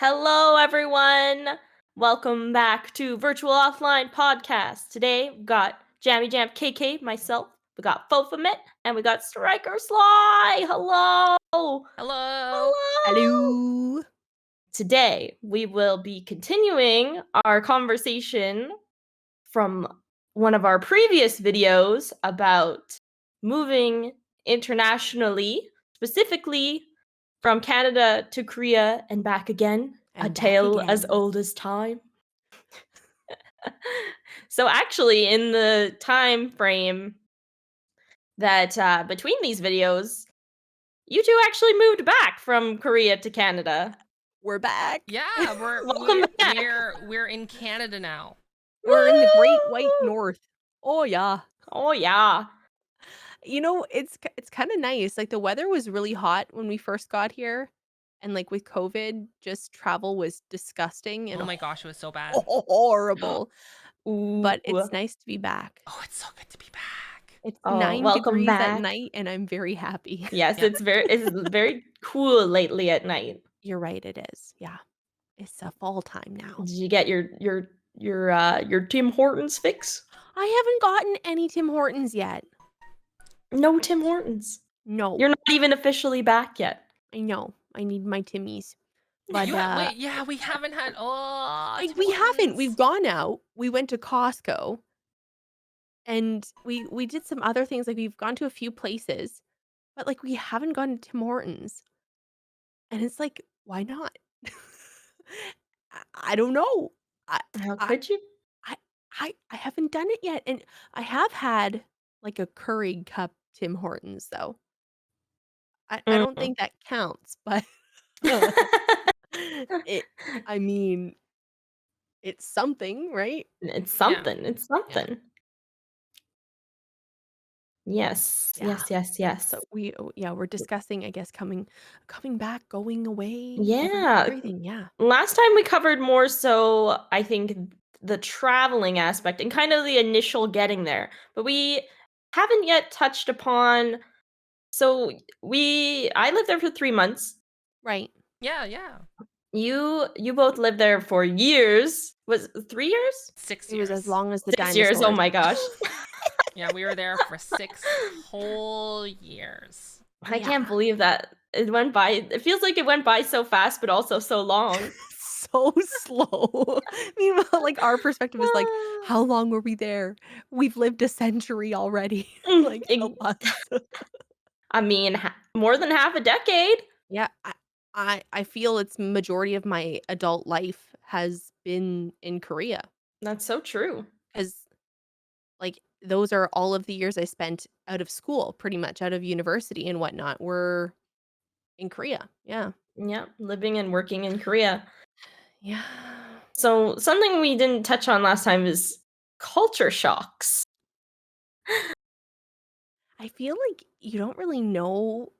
Hello, everyone. Welcome back to Virtual Offline Podcast. Today, we've got Jammy Jam KK, myself, we got Fofamet, and we got Striker Sly. Hello. Hello. Hello. Today, we will be continuing our conversation from one of our previous videos about moving internationally, specifically from Canada to Korea and back again. And A back tale as again. old as time. So actually, in the time frame that between these videos, you two actually moved back from Korea to Canada. We're back. Yeah, Welcome back. we're in Canada now. We're in the Great White Woo! North. Oh yeah. Oh yeah. You know, it's kind of nice. Like the weather was really hot when we first got here, and like with COVID, just travel was disgusting and Oh my gosh, it was so bad. horrible. Ooh. But it's nice to be back. Oh, it's so good to be back. It's Oh, 9 welcome degrees at back. night, and I'm very happy. Yes, Yeah. it's very cool lately at night. You're right, it is. Yeah, it's a fall time now. Did you get your Tim Hortons fix? I haven't gotten any Tim Hortons yet. No Tim Hortons. No, You're not even officially back yet. I know. I need my Timmies. But Wait, yeah, we haven't had like we haven't. We've gone out. We went to Costco, and we did some other things. Like we've gone to a few places, but like we haven't gone to Tim Hortons. And it's like, why not? I don't know. How I, could you? I haven't done it yet, and I have had like a Keurig cup Tim Hortons though. I don't think that counts, but it. I mean, it's something, right? It's something. It's something. Yes. Yeah. Yes. So we're discussing, I guess, coming back, going away, Yeah. everything. Yeah. Last time we covered more so, I think, the traveling aspect and kind of the initial getting there. But we haven't yet touched upon. So I lived there for 3 months. Right. Yeah. You both lived there for years. Was it 3 years? 6 It years. was as long as the 6 dinosaurs. years. Oh my gosh. Yeah, we were there for 6 whole years. I can't believe that it went by. It feels like it went by so fast, but also so long. So slow. Meanwhile, like our perspective is like, how long were we there? We've lived a century already. Like help us. I mean, more than half a decade. Yeah, I feel it's majority of my adult life has been in Korea. That's so true. Because like those are all of the years I spent out of school, pretty much out of university and whatnot, were in Korea. Yeah. Yeah, living and working in Korea. Yeah. So something we didn't touch on last time is culture shocks. I feel like you don't really know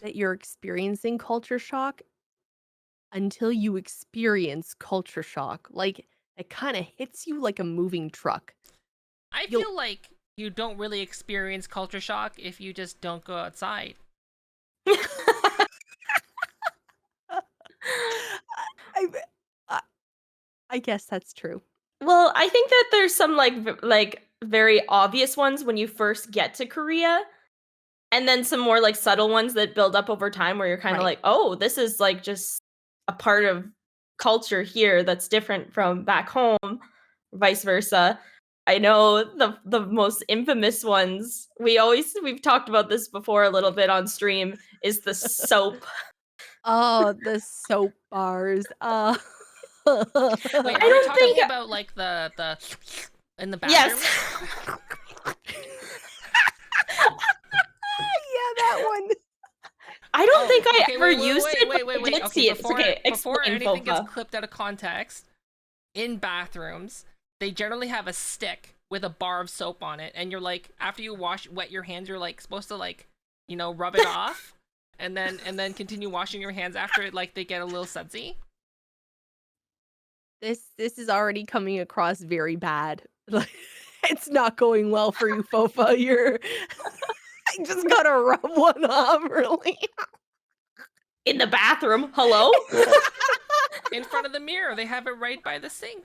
that you're experiencing culture shock until you experience culture shock. Like it kind of hits you like a moving truck. I feel like you don't really experience culture shock if you just don't go outside. I guess that's true. Well, I think that there's some like very obvious ones when you first get to Korea, and then some more like subtle ones that build up over time where you're kind of Right. like, oh, this is like just a part of culture here that's different from back home, vice versa. I know the most infamous ones. We've talked about this before a little bit on stream is the soap. Oh, the soap bars. Wait, are we don't talking think- about like the in the bathroom? Yes. Yeah, that one. I don't think I Okay, ever used it. Wait. But I did see it. Before, Okay, before explain, anything gets Fofa. clipped out of context, in bathrooms, they generally have a stick with a bar of soap on it, and you're like, after you wet your hands, you're like supposed to like, rub it off, and then continue washing your hands after it, like they get a little sudsy. This is already coming across very bad. Like it's not going well for you, Fofa. I just gotta rub one off, really. In the bathroom. Hello? in front of the mirror. They have it right by the sink.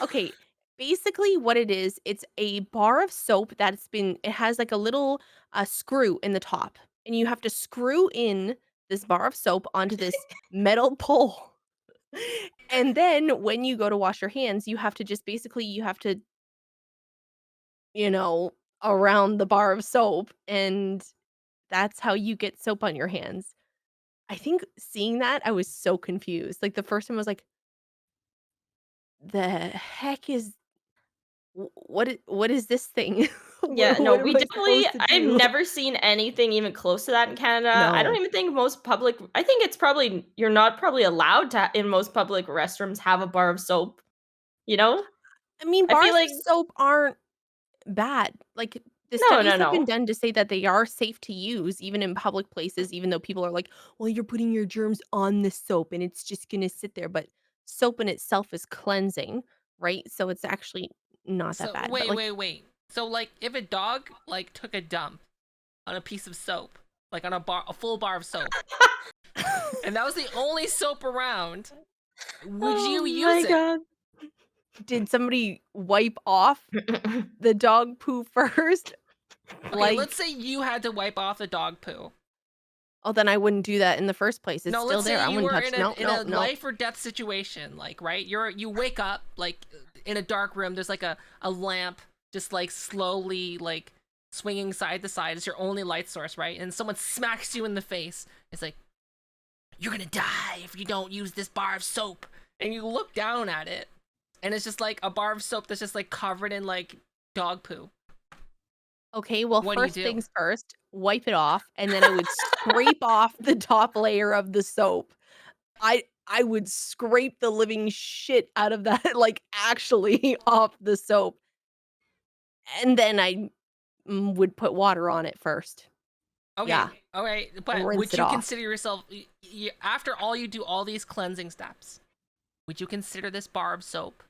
Okay, basically what it is, it's a bar of soap it has like a little screw in the top, and you have to screw in this bar of soap onto this metal pole. And then when you go to wash your hands, you have to just basically you have to, you know, around the bar of soap, and that's how you get soap on your hands. I think seeing that, I was so confused. Like the first time I was like, the heck is what is this thing? Yeah, no, What am we I definitely supposed to I've do? never seen anything even close to that in Canada. I don't No. even think most public I think it's probably you're not probably allowed to in most public restrooms have a bar of soap, you know? I mean, I feel bars of like soap aren't bad. Like, the no, studies no, have been no. done to say that they are safe to use even in public places, even though people are like, "Well, you're putting your germs on the soap and it's just gonna sit there." But soap in itself is cleansing, right? So it's actually not that So bad. But, wait, like, wait, wait. So like, if a dog like took a dump on a piece of soap, like on a full bar of soap, and that was the only soap around, would you Oh use my it? god. did somebody wipe off the dog poo first? Okay, let's Like, say you had to wipe off the dog poo. oh, then I wouldn't do that in the first place. It's No, still let's there. say I you wouldn't were touch in it. No, in a no, no. life or death situation, like, right? You wake up like in a dark room. There's like a lamp just like slowly like swinging side to side. It's your only light source, right? And someone smacks you in the face. It's like, you're gonna die if you don't use this bar of soap. And you look down at it, and it's just like a bar of soap that's just like covered in like dog poo. Okay, well, What do you first do? things first, wipe it off, and then I would scrape off the top layer of the soap. I would scrape the living shit out of that, like, actually off the soap, and then I, would put water on it first. Okay, Yeah, okay, and but rinse would it you off. consider yourself after all you do all these cleansing steps? Would you consider this bar of soap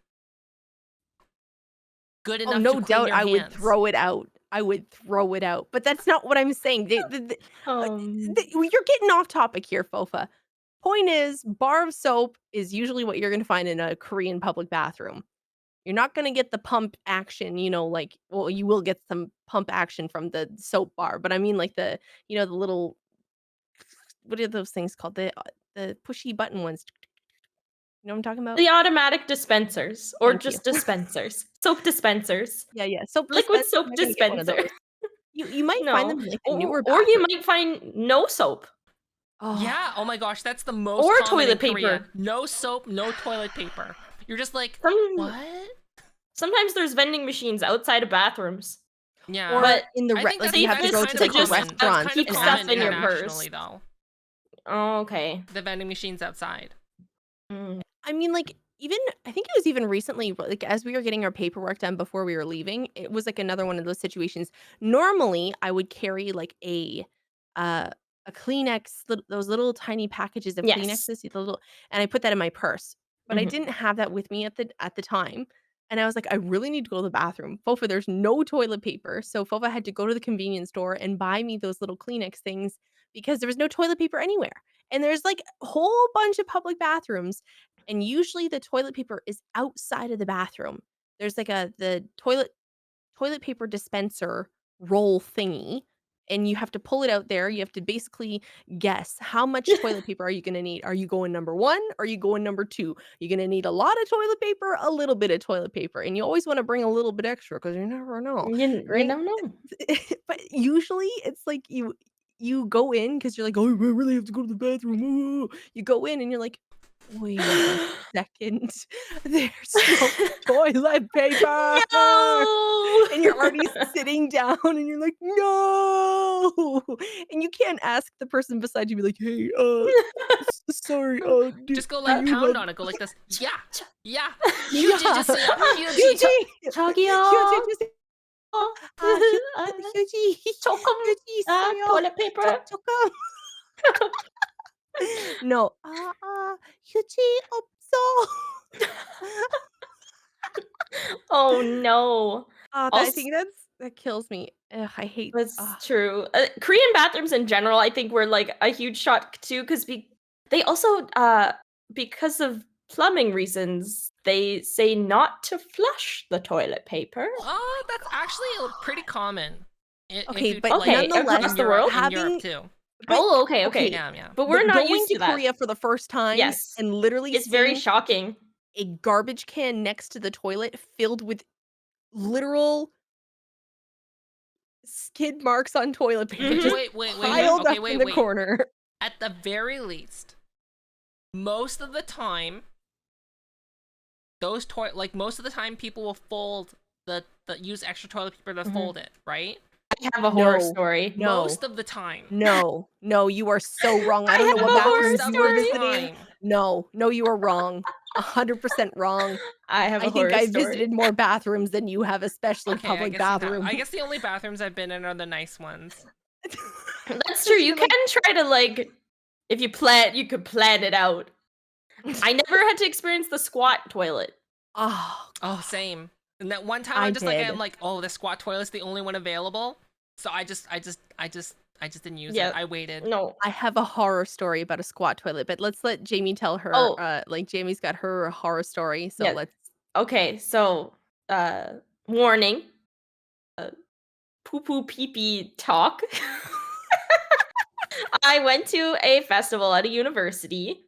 good Oh, enough to no clean doubt your I would hands? throw it out. I would throw it out, but that's not what I'm saying. Um You're getting off topic here, Fofa. Point is, bar of soap is usually what you're gonna find in a Korean public bathroom. You're not gonna get the pump action, like well, you will get some pump action from the soap bar, but I mean, like, the little what are those things called? The pushy button ones. You know what I'm talking about? the automatic dispensers or Thank you. just dispensers. Soap dispensers. Yeah, yeah, soap Liquid dispenser, soap you're not gonna get one of dispenser. those. You might find No. them in, like, a newer Or you bathroom. might find no soap Oh, Yeah, oh my gosh, that's the most or common in toilet Korea. paper. No soap, no toilet paper. You're just like, Some what? sometimes there's vending machines outside of bathrooms. Yeah. or But in the I think like, you have to that's go safest to, kind of to like, the just common. That's restaurants kind of keep and stuff ask common in your them. internationally purse. though. Oh, okay. The vending machines outside. Mm. I mean, like, even I think it was even recently, but, like, as we were getting our paperwork done before we were leaving, it was, like, another one of those situations. Normally, I would carry, like, uh, a Kleenex, those little tiny packages of Yes. Kleenexes, the little and I put that in my purse, but I Mhm. didn't have that with me at the time, and I was like, "I really need to go to the bathroom." Fofa, there's no toilet paper, so Fofa had to go to the convenience store and buy me those little Kleenex things because there was no toilet paper anywhere, and there's, like, a whole bunch of public bathrooms, and usually the toilet paper is outside of the bathroom. There's like the toilet paper dispenser roll thingy, and you have to pull it out there. You have to basically guess how much toilet paper are you gonna need? Are you going number 1? Are you going number 2? You're gonna need a lot of toilet paper, a little bit of toilet paper, and you always wanna bring a little bit extra because you never know, You right? don't know. But usually it's like you go in because 'cause you're like, "Oh, I really have to go to the bathroom, ooh." You go in and you're like, "Wait a second, there's no toilet paper." No! And you're already sitting down and you're like, "No!" And you can't ask the person beside you, be like, "Hey, sorry, Just go do like you pound have" on it. Go like this. Yeah, yeah. Yeah. Huge 주세요. Huge. "휴지, 휴지 저기요. 주세요. 어, 휴 아, 휴지, 조금 휴지 있어요. toilet paper. 조금." No. 휴지 없어." Oh, no. I Also think that kills me. Ugh, I hate that's true. Korean bathrooms in general, I think were, like, a huge shock too, because They also, because of plumbing reasons, they say not to flush the toilet paper. Oh, that's actually pretty common. If Okay, you but Okay, nonetheless, across the world? in Europe having too. but Oh, okay, okay, okay. Yeah, yeah. But we're but not going used to to that. Korea for the first time Yes. and literally It's very seeing shocking. a garbage can next to the toilet filled with literal skid marks on toilet paper Mhm. just Wait. piled Okay, up in the corner. At the very least, most of the time, most of the time, people will fold the use extra toilet paper to Mhm. fold it, right? I have a horror story. No. Most of the time. No, you are so wrong. I I don't know have what a horror bathrooms you were story. visiting. No, you are wrong. 100% wrong. I have a I think horror I story. visited more bathrooms than you have, especially Okay, public bathroom. I guess the only bathrooms I've been in are the nice ones. That's true. You can try to if you could plan it out. I never had to experience the squat toilet. Oh, same. And that one time I I'm did. like, oh, the squat toilet's the only one available. So I just didn't use Yeah. it. I waited. No. I have a horror story about a squat toilet, but let's let Jamie tell her. Oh. Jamie's got her horror story, so Yeah. let's. Okay, so warning. Poo poo pee pee talk. I went to a festival at a university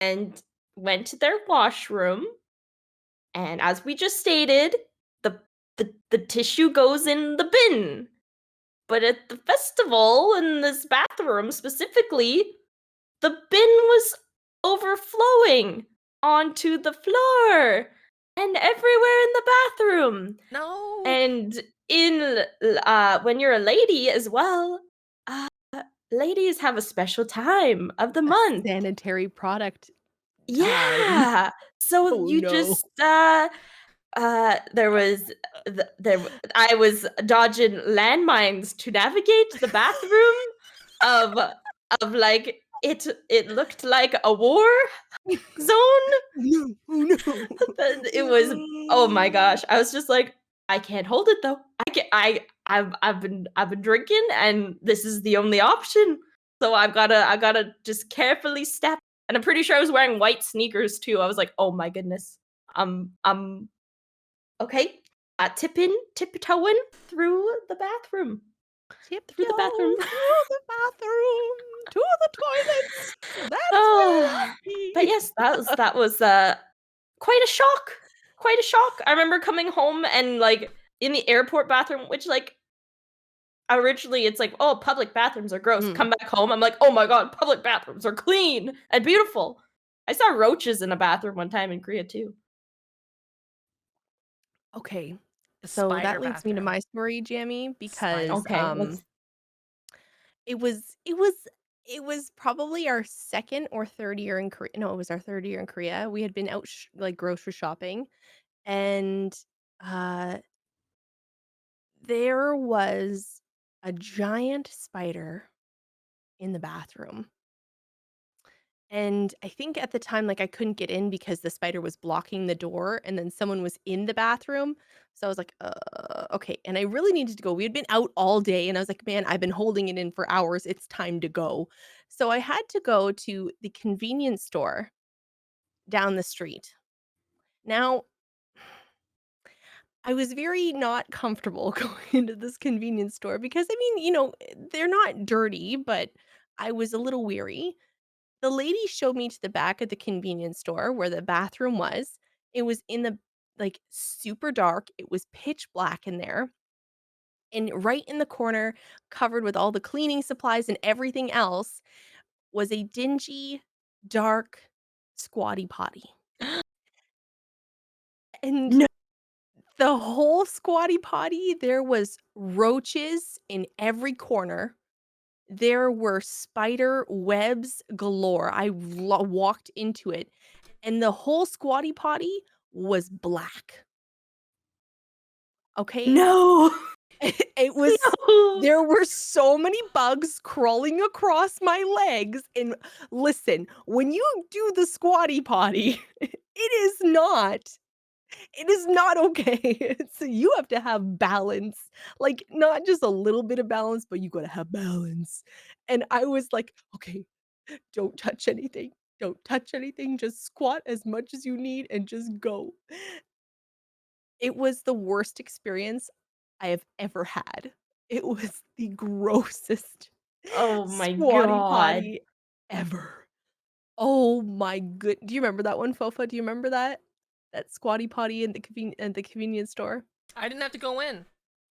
and went to their washroom. And as we just stated, the tissue goes in the bin. But at the festival, in this bathroom specifically, the bin was overflowing onto the floor and everywhere in the bathroom. No. And when you're a lady as well, uh, ladies have a special time of the month. Sanitary product. Yeah. So Oh, you no. just there was I was dodging landmines to navigate the bathroom of like it looked like a war zone. No, oh no. It was, oh my gosh. I was just like, I can't hold it though. I've been drinking and this is the only option. So I gotta just carefully step. And I'm pretty sure I was wearing white sneakers too. I was like, oh my goodness. I'm okay. Tiptoeing through the bathroom. Through the bathroom. To the toilets. That's Oh, but yes, that was quite a shock. Quite a shock. I remember coming home and in the airport bathroom, which originally it's like, oh, public bathrooms are gross. Come back home, I'm like, oh my god, public bathrooms are clean and beautiful. I saw roaches in a bathroom one time in Korea too. Okay. The So that spider leads me to bathroom. my story, Jamie, because Okay, it was probably our second or third year in Korea. No, it was our third year in Korea. We had been out grocery shopping, and uh there was a giant spider in the bathroom. And I think at the time, I couldn't get in because the spider was blocking the door, and then someone was in the bathroom. So I was like, okay. And I really needed to go. We had been out all day, and I was like, man, I've been holding it in for hours. It's time to go. So I had to go to the convenience store down the street. Now, I was very not comfortable going into this convenience store because, I mean, they're not dirty, but I was a little weary. The lady showed me to the back of the convenience store where the bathroom was. It was in the super dark. It was pitch black in there. And right in the corner, covered with all the cleaning supplies and everything else, was a dingy, dark, squatty potty. And No. the whole squatty potty, there was roaches in every corner. There were spider webs galore. I walked into it, and the whole squatty potty was black. Okay? No. It was No. there were so many bugs crawling across my legs, and listen, when you do the squatty potty, it is not okay. So you have to have balance. Not just a little bit of balance, but you gotta have balance. And I was like, okay, Don't touch anything. Don't touch anything. Just squat as much as you need and just go. It was the worst experience I have ever had. It was the grossest Oh my squatty god. potty ever. Oh my good do you remember that one, Fofa? Do you remember that? That squatty potty in the convenience store? I didn't have to go in.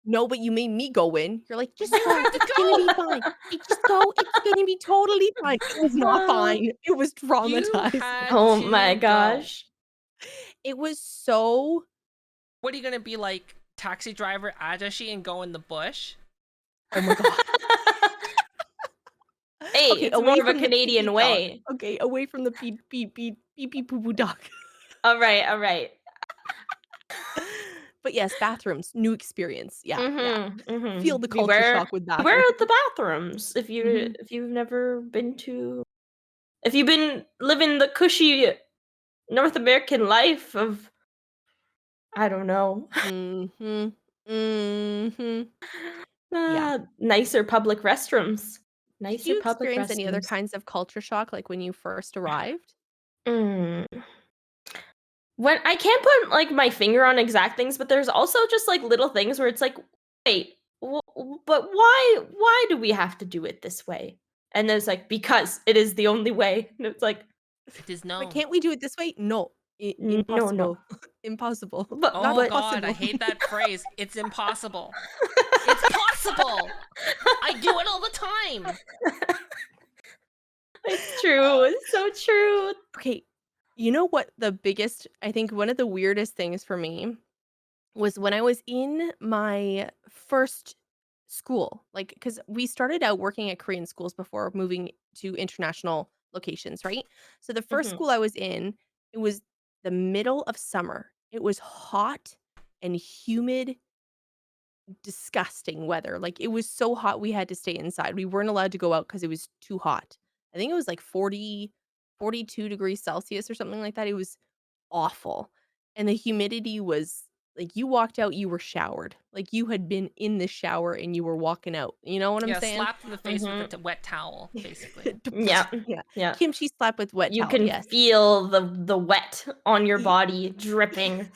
No, but you made me go in. You're like, "Just You go, had to it's gonna be fine. go. Just go, it's gonna be totally fine." It was not Oh, fine. It was You traumatizing. had oh my to go. gosh. It was so What are you gonna be like, taxi driver Ajashi and go in the bush? oh my god. Hey, Okay, it's more away of a from the pee pee Canadian dog. way. Okay, away from the pee pee poo poo dog. Alright, alright. But yes, bathrooms, new experience. Yeah, yeah. Mhm, Feel mhm. the culture shock with Beware bathrooms. of the bathrooms Mhm. if you've never been to if you've been living the cushy North American life of I don't know, Mhm. Mhm. Yeah. nicer public restrooms. Did Nicer you public experience any other restrooms. kinds of culture shock, like, when you first arrived? Mm. When I can't put, like, my finger on exact things, but there's also just, like, little things where it's like, "Wait, but why do we have to do it this way?" And then it's like, "Because it is the only way." And it's like, It is "But known. can't we do it this way?" "No. No, no. Impossible. Impossible. Not Oh But god, I possible." hate that phrase. It's impossible. It's possible. I do it all the time. it's true, it's so true. Okay, you know what the biggest I think one of the weirdest things for me was when I was in my first school, like, because we started out working at Korean schools before moving to international locations, right? So the first Mhm. school I was in, it was the middle of summer. It was hot and humid, disgusting weather. Like, it was so hot we had to stay inside. We weren't allowed to go out because it was too hot. I think it was like 42 degrees Celsius or something like that. It was awful. And the humidity was like, you walked out, you were showered. Like, you had been in the shower and you were walking out. You know what I'm Yeah, saying? slapped in the face with a Mhm. wet towel, basically. Yeah. Yeah. Yeah. Kimchi slap with wet You towel, can yes. feel the wet on your Ye body dripping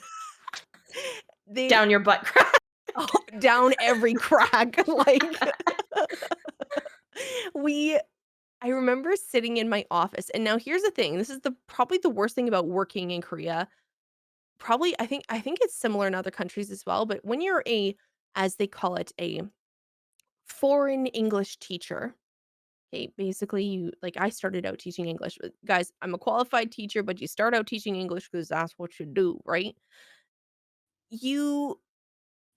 they down your butt crack. oh, down every crack, like, we I remember sitting in my office, and now here's the thing, this is the probably the worst thing about working in Korea. Probably, I think it's similar in other countries as well, but when you're a, as they call it, a foreign English teacher, okay, basically you like, I started out teaching English, but guys, I'm a qualified teacher, but you start out teaching English because that's what you do, right? You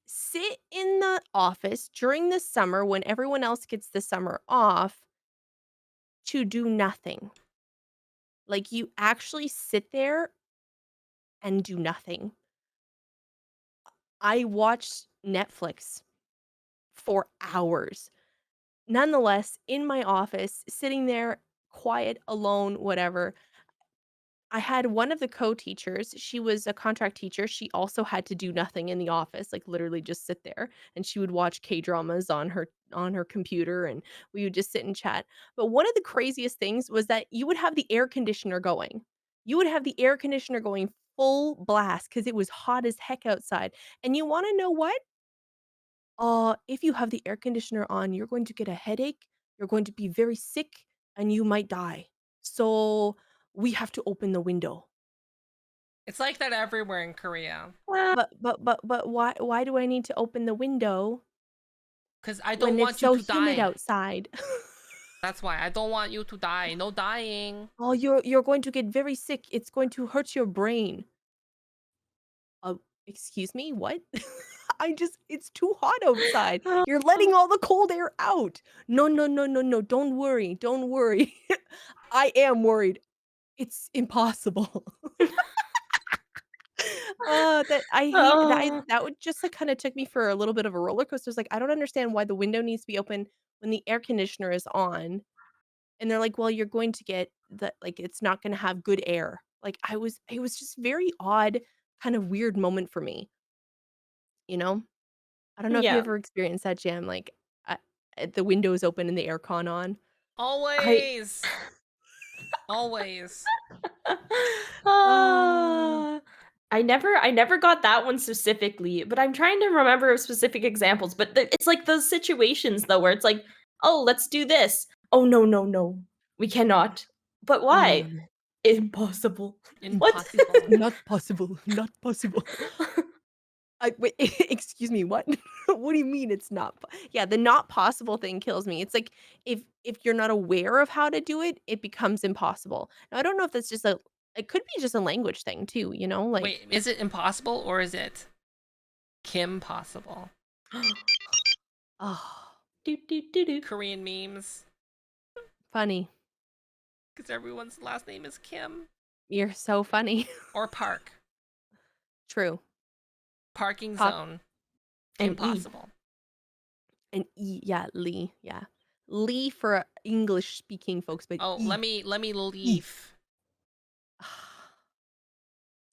sit in the office during the summer when everyone else gets the summer off to do nothing. Like, you actually sit there and do nothing. I watched Netflix for hours. Nonetheless, in my office, sitting there, quiet, alone, whatever, I had one of the co-teachers, she was a contract teacher, she also had to do nothing in the office, like, literally just sit there, and she would watch K-dramas on her computer, and we would just sit and chat. But one of the craziest things was that you would have the air conditioner going. You would have the air conditioner going full blast because it was hot as heck outside, and you wanna know what? If you have the air conditioner on, you're going to get a headache, you're going to be very sick, and you might die. So, we have to open the window. It's like that everywhere in Korea. Well, But why do I need to open the window Because I don't when it's want you so to humid die. outside? That's why. I don't want you to die. No dying. Oh, you're going to get very sick. It's going to hurt your brain. Uh, excuse me? What? I just it's too hot outside. You're letting all the cold air out. No, no, no, no, no. Don't worry. Don't worry. I am worried. It's impossible. That I hate oh, that would just, like, kinda took me for a little bit of a roller coaster. It's like, I don't understand why the window needs to be open when the air conditioner is on, and they're like, "Well, you're going to get the like, it's not gonna have good air." Like, it was just very odd, kind of weird moment for me, you know? I don't know if you yeah. ever experienced that, Jam, like, the window is open and the aircon on. I Always. Always. Ah, I never got that one specifically, but I'm trying to remember specific examples. But it's like those situations though, where it's like, oh, let's do this. Oh no, no, no, we cannot. But Oh, no, why? no. Impossible. What? Impossible. Not possible. Not possible. Wait, excuse me, what? What do you mean it's not yeah, the not possible thing kills me. It's like if you're not aware of how to do it, it becomes impossible. Now, I don't know if that's just it could be just a language thing too, you know, like Wait, is it impossible or is it Kim possible? oh, Do, do, do, do. Korean memes. funny. Because everyone's last name is Kim. You're so funny. Or Park. True. Parking Pop- zone. And E. Impossible. And yeah, Lee, yeah. Lee for English speaking folks, but Oh, E. let me leave.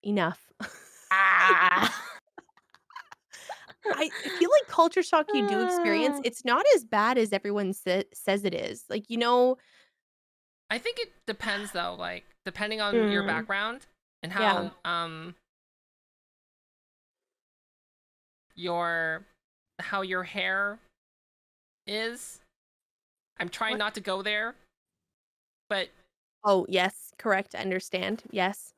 Enough. Ah. I feel like culture shock you do experience, Ah. it's not as bad as everyone says it is. Like, you know, I think it depends though, like depending on your Mm. background and Yeah. how your hair is. I'm trying What? not to go there, but Oh, yes, correct. I understand. Yes.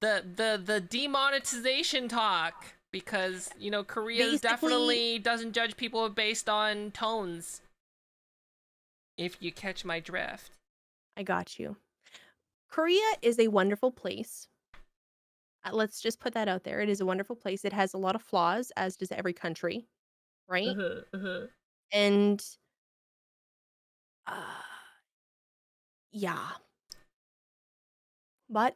the demonetization talk, because you know Korea Basically, definitely doesn't judge people based on tones. If you catch my drift. I got you. Korea is a wonderful place. Let's just put that out there. It is a wonderful place. It has a lot of flaws, as does every country, right? And uh, yeah. But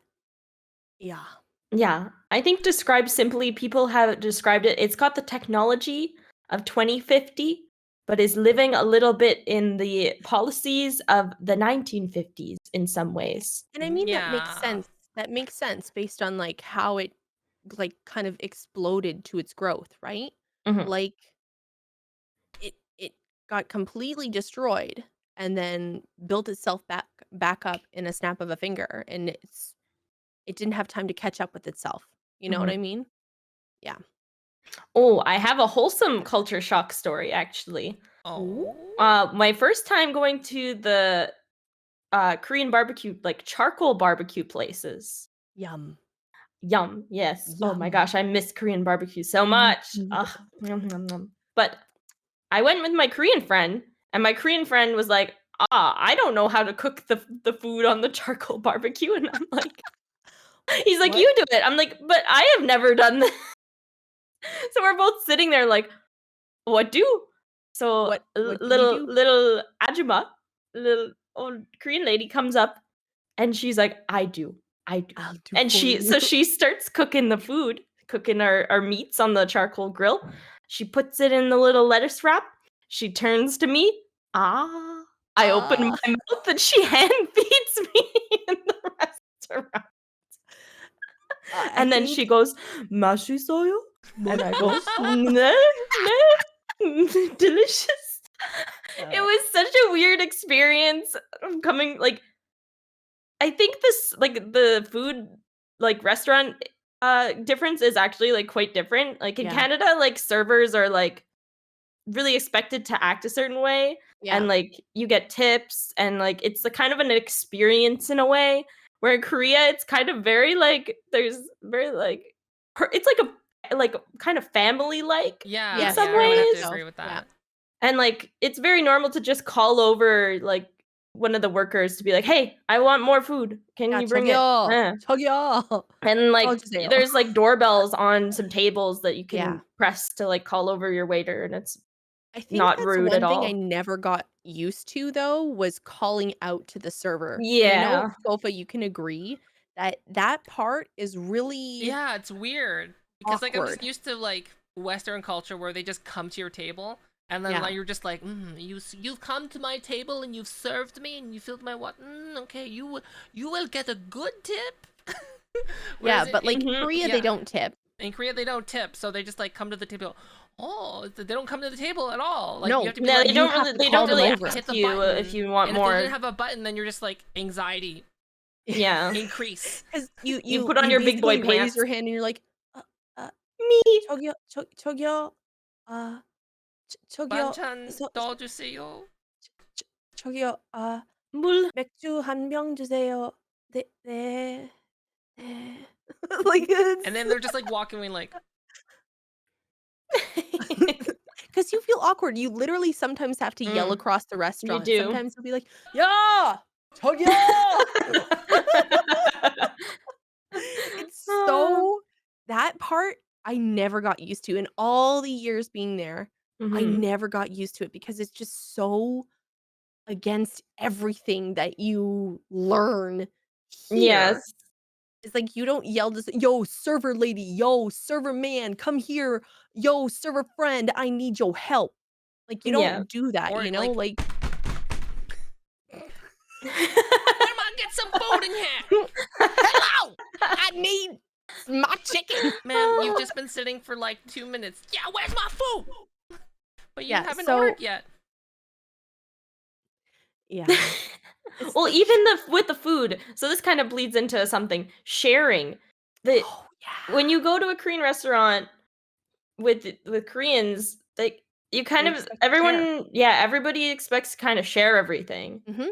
yeah. Yeah, I think described simply, people have described it. It's got the technology of 2050, but is living a little bit in the policies of the 1950s in some ways. And I mean, that makes Yeah. sense. That makes sense based on like how it like kind of exploded to its growth, right? Mhm. Like it got completely destroyed and then built itself back up in a snap of a finger, and it didn't have time to catch up with itself. You know what Mhm. I mean? Yeah. Oh, I have a wholesome culture shock story actually. Oh. My first time going to the Korean barbecue, like charcoal barbecue places. Yum. Yum, yes. Oh my Yum. gosh, I miss Korean barbecue so Me much. too. Ugh, yum, yum, yum. But I went with my Korean friend, and my Korean friend was like, I don't know how to cook the food on the charcoal barbecue. And I'm like, he's like, What? you do it. I'm like, but I have never done this. So we're both sitting there like, what do? So What do we little do? little Ajuma, little old Korean lady comes up, and she's like, I do. I'll do And for you. she starts cooking the food, cooking our meats on the charcoal grill. She puts it in the little lettuce wrap. She turns to me. I open Ah. my mouth and she hand feeds me in the restaurant. I And then think she goes, "맛있어요?" And I go, "네, 네, delicious." It was such a weird experience coming like I think this like the food like restaurant difference is actually like quite different. Like in Yeah. Canada, like servers are like really expected to act a certain way Yeah. and like you get tips and like it's a kind of an experience in a way. Where in Korea it's kind of very like there's very like it's like kind of family like Yeah, in Yes, some yeah, I would have to ways. agree with Yeah. that. And like it's very normal to just call over like one of the workers to be like, "Hey, I want more food. Can Yeah, you bring it?" 저기요. 저기요. And like 주세요. there's like doorbells on some tables that you can Yeah. press to like call over your waiter, and it's I think not that's rude at one thing I all. never got used to though, was calling out to the server. And I know, Yeah. Sofa, you can agree that that part is really Yeah, it's weird because like I'm just awkward. used to like Western culture where they just come to your table and then Yeah. like you're just like, you've come to my table and you've served me and you filled my what? Okay, you will get a good tip. Yeah, Whereas but like in- Mhm. Korea, yeah. they don't tip. In Korea, they don't tip, so they just like come to the table. Oh, they don't come to the table at all. Like No. you have to be No, like, they you don't have really. to They call don't them really over. ask hit the you button. if you want and if more. they didn't have a button, then you're just like anxiety Yeah. increase. Because You put on your big boy basically raise pants. your hand and you're like, Me. 저기요, 저기요, 저기요, 반찬 서, 넣어주세요. 저기요, 물. 맥주 한 병 주세요. 네, 네, 네. Like it's... And then they're just like walking away like, Because you feel awkward. You literally sometimes have to yell across the restaurant. do. Sometimes you'll be like, "Yeah, 저기요." It's so... that part I never got used to. In all the years being there, I Mhm. never got used to it because it's just so against everything that you learn here. Yes. It's like you don't yell just, "Yo, server lady, yo, server man, come here. Yo, server friend, I need your help." Like, you Yeah. don't do that, or you know? like, Like, "Grandma, get some food in here." "Hello, I need my chicken." Ma'am, you've just been sitting for like 2 minutes. Yeah, where's my food? But you Yeah, haven't so... ordered yet. yeah. It's Well, like... even with the food. So this kind of bleeds into something. Sharing. That oh, yeah. when you go to a Korean restaurant with Koreans, like you kind They of expect to share. everybody expects to kind of share everything. Mhm.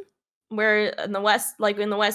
Where in the West,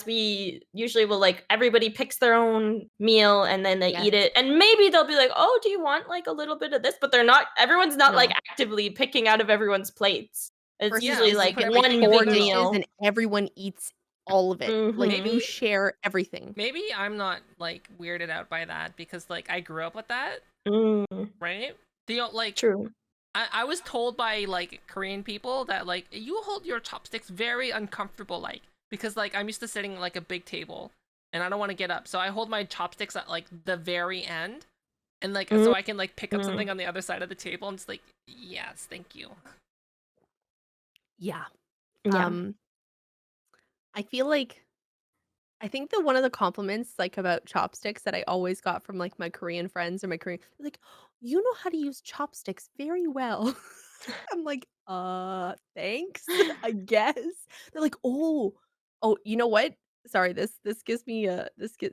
we usually will like everybody picks their own meal and then they eat Yes. it, and maybe they'll be like, "Oh, do you want like a little bit of this?" But everyone's not like No. actively picking out of everyone's plates. It's First, usually is you like put one everything big in 4 dishes meal. and everyone eats all of it. Like, Mhm. you share everything. Maybe I'm not like weirded out by that because like I grew up with that, Mm, right? The like true. I was told by like Korean people that like you hold your chopsticks very uncomfortable, like because like I'm used to sitting at like a big table and I don't want to get up, so I hold my chopsticks at like the very end, and like so I can like pick up something on the other side of the table. And it's like, yes, thank you. Yeah. Yeah. I feel like... I think that one of the compliments, like, about chopsticks that I always got from, like, my Korean friends or my Korean... they're like, "You know how to use chopsticks very well." I'm like, thanks, I guess." They're like, "Oh, oh, you know what? Sorry, this gives me,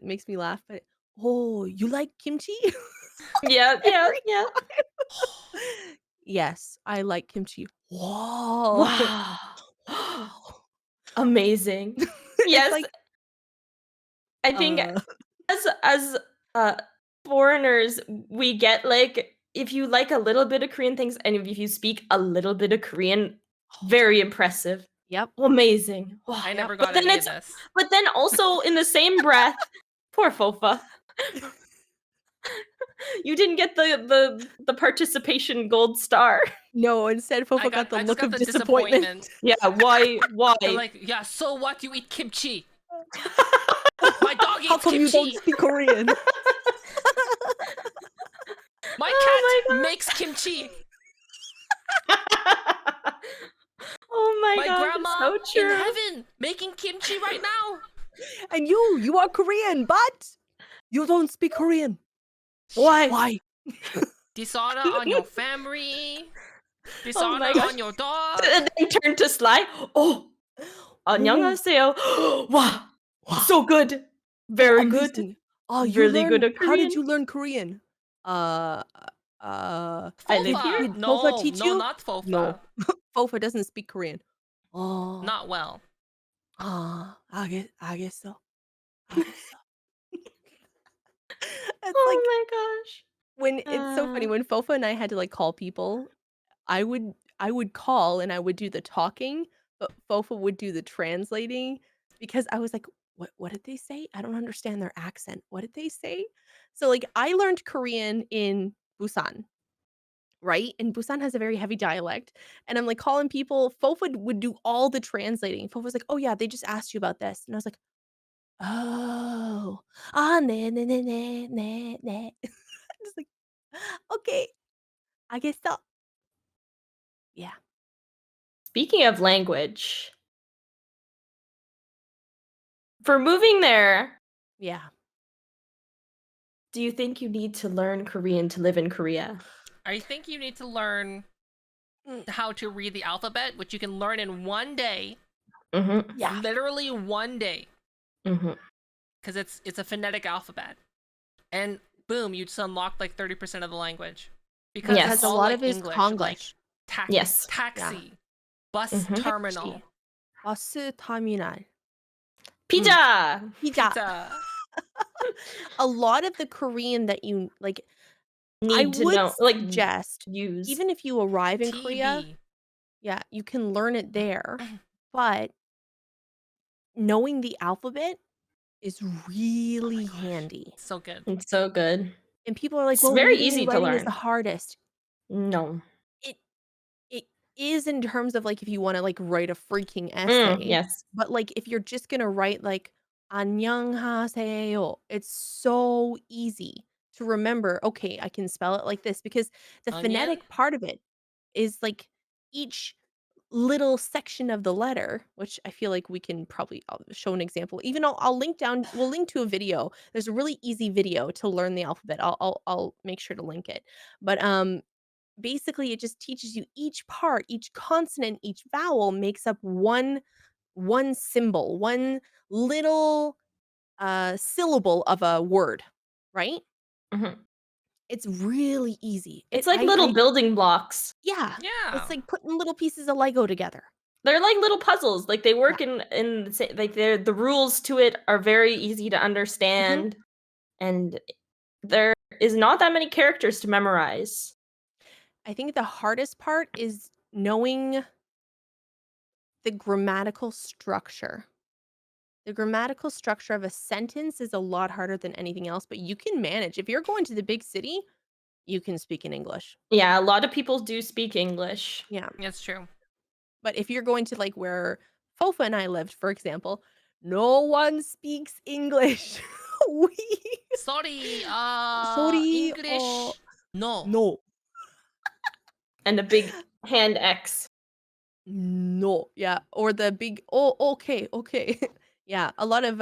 makes me laugh, but, oh, you like kimchi?" Yeah, yeah, Every yeah. time. "Yes, I like kimchi." "Whoa." Wow. Wow. Amazing. It's Yes, like, I think uh as uh foreigners, we get like if you like a little bit of Korean things and if you speak a little bit of Korean, very impressive. Yep. Amazing. Wow. I Yep. never But got then any of this. but then also in the same breath, poor Fofa. You didn't get the participation gold star. No, instead Fofo got the I just look got of the disappointment. Yeah, why? They're like, yeah, so what? You eat kimchi. My dog How eats come you don't kimchi. speak Korean? My Oh cat my makes kimchi. Oh my My gosh, grandma it's so in true. heaven making kimchi right now. And you are Korean, but you don't speak Korean. Why? Why? Dishonor on your family. Oh Dishonor my gosh. on your dog. And then turn to Sly. Oh, 안녕하세요. Wow, Wow. so good. Very good. Amazing. Oh, Really good at how did Korean. you learn Korean? I live here. Fofa. Did Fofa No, teach no, you? not Fofa. No. Fofa doesn't speak Korean. Oh. Not well. 알겠어. 알겠어. It's Oh like, my gosh. when it's so funny when Fofa and I had to, like, call people, I would call and I would do the talking, but Fofa would do the translating because I was like, "What did they say? I don't understand their accent. What did they say?" So, like, I learned Korean in Busan, right? And Busan has a very heavy dialect, and I'm, like, calling people. Fofa would do all the translating. Fofa was like, "Oh, yeah, they just asked you about this." And I was like, "Oh. 네, 네네네. 네, 네." I'm just like, "Okay. 알겠어." Yeah. Speaking of language, for moving there, Yeah. do you think you need to learn Korean to live in Korea? I think you need to learn how to read the alphabet, which you can learn in one day. Mm-hmm. Yeah. Literally one day. Mm-hmm. Because it's a phonetic alphabet. And boom, you just unlocked like 30% of the language. Because Yes. it's Because a all lot like of it is English. Like Konglish. Yes. taxi, bus Mhm. terminal, 버스 터미널. Pizza! Pizza. pizza. A lot of the Korean that you like, I Need to would know, like, suggest, use. even if you arrive in Korea, TV. yeah, you can learn it there, but knowing the alphabet is really gosh. handy. It's so good. It's so good. And people are like, It's "Well, very reading easy and to writing is the learn. hardest." No. It it is in terms of, like, if you wanna, like, write a freaking essay, Yes. but, like, if you're just gonna write, like, "안녕하세요," it's so easy to remember, "Okay, I can spell it like this," because the Onion? phonetic part of it is, like, each little section of the letter, which I feel like we can probably show an example. Even I'll link down we'll link to a video. There's a really easy video to learn the alphabet. I'll make sure to link it. But, basically, it just teaches you each part, each consonant, each vowel makes up one symbol, one little, syllable of a word, right? Mhm. It's really easy. It's like little I building blocks. yeah, Yeah. it's like putting little pieces of Lego together. They're like little puzzles. Like, they Yeah. work in the like, the rules to it are very easy to Mhm. understand, and there is not that many characters to memorize. I think the hardest part is knowing the grammatical structure. The grammatical structure of a sentence is a lot harder than anything else, but you can manage. If you're going to the big city, you can speak in English. Yeah, a lot of people do speak English. Yeah. It's true. But if you're going to like where Fofa and I lived, for example, no one speaks English. we Sorry, sorry, English. No. no. And a big hand X. No. Yeah. Or the big oh okay, okay. yeah. A lot of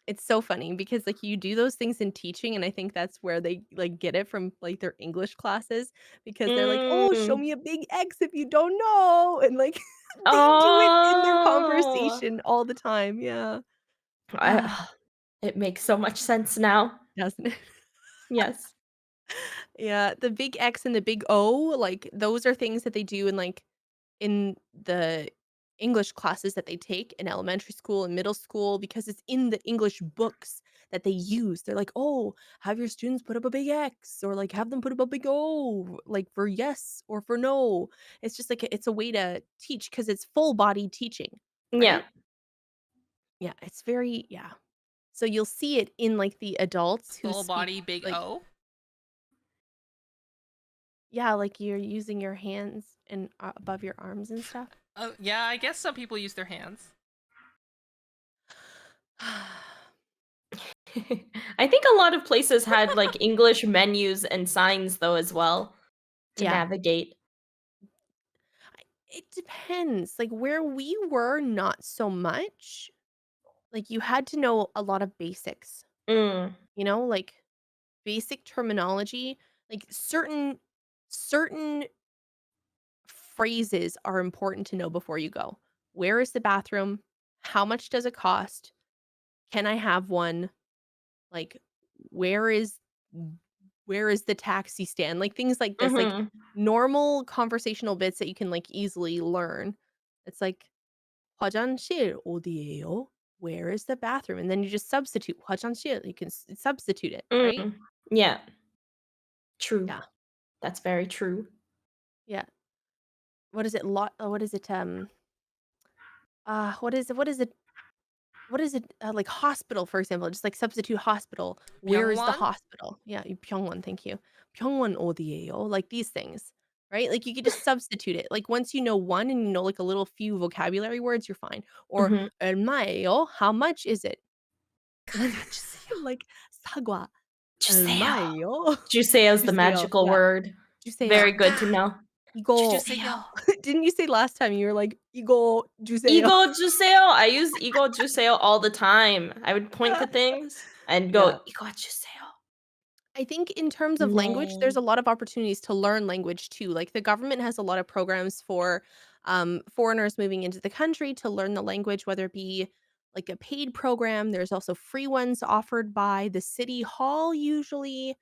it's so funny because, like, you do those things in teaching, and I think that's where they, like, get it from, like, their English classes because they're like, "Oh, show Mm. me a big X if you don't know," and, like, they do it in their Oh. conversation all the time, yeah. I it makes so much sense now. Doesn't it? Yes. Yeah, the big X and the big O, like, those are things that they do in the English classes that they take in elementary school and middle school because it's in the English books that they use. They're like, "Oh, have your students put up a big X," or, like, "Have them put up a big O," like, for yes or for no. It's just like it's a way to teach because it's full body teaching, Yeah. right? Yeah, it's very yeah. So you'll see it in, like, the adults who Full speak, body, big like O. yeah, like, you're using your hands and above your arms and stuff. Oh, yeah, I guess some people use their hands. I think a lot of places had, like, English menus and signs, though, as well, to Yeah. navigate. It depends. Like, where we were, not so much. Like, you had to know a lot of basics, Mm. like, basic terminology, like, certain phrases are important to know before you go. Where is the bathroom? How much does it cost? Can I have one? Like, where is where is the taxi stand? Like, things like this, like, Mhm. normal conversational bits that you can, like, easily learn. It's like 화장실 어디예요? Where is the bathroom? And then you just substitute 화장실. You can substitute it, right? Mm. Yeah. True. Yeah. That's very true. Yeah. What is it? What is it? What is it? What is it? What is it? Like hospital, for example. Just like substitute hospital. Where is the Pyongwon? hospital? Yeah, 병원. Thank you. 병원 어디예요? Like these things, right? Like you could just substitute it. Like once you know one and you know like a little few vocabulary words, you're fine. Or Mhm. 얼마예요? How much is it? 가져주세요. like 사과. 주세요. 얼마예요? 주세요 is the 주세요. magical Yeah. word. 주세요. Very good to know. 이거 주세요. didn't you say last time you were like, "이거 주세요." "이거 주세요." I use "이거 주세요" all the time. I would point to things and go, Yeah. "이거 주세요." I think in terms of language, there's 네. a lot of opportunities to learn language too. Like the government has a lot of programs for foreigners moving into the country to learn the language, whether it be like a paid program. There's also free ones offered by the city hall usually,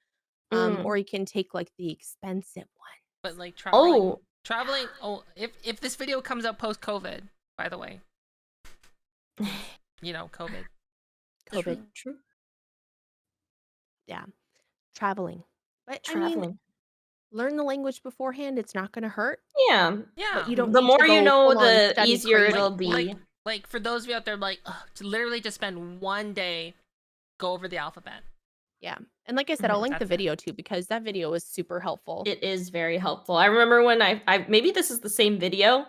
Mm. or you can take like the expensive But like Oh. traveling. Oh, if this video comes out post COVID, by the way, you know, COVID. ones. COVID, True, true. yeah, traveling. But I mean, Traveling. learn the language beforehand. It's not going to hurt, Yeah. but Yeah. you don't The need to more you go know, full on the study easier Like it'll crazy. like be. like for those of you out there, like to literally just spend one day, go over the alphabet. Yeah. And like I said, I'll Mhm. link the That's it. video too because that video was super helpful. It is very helpful. I remember when I maybe this is the same video,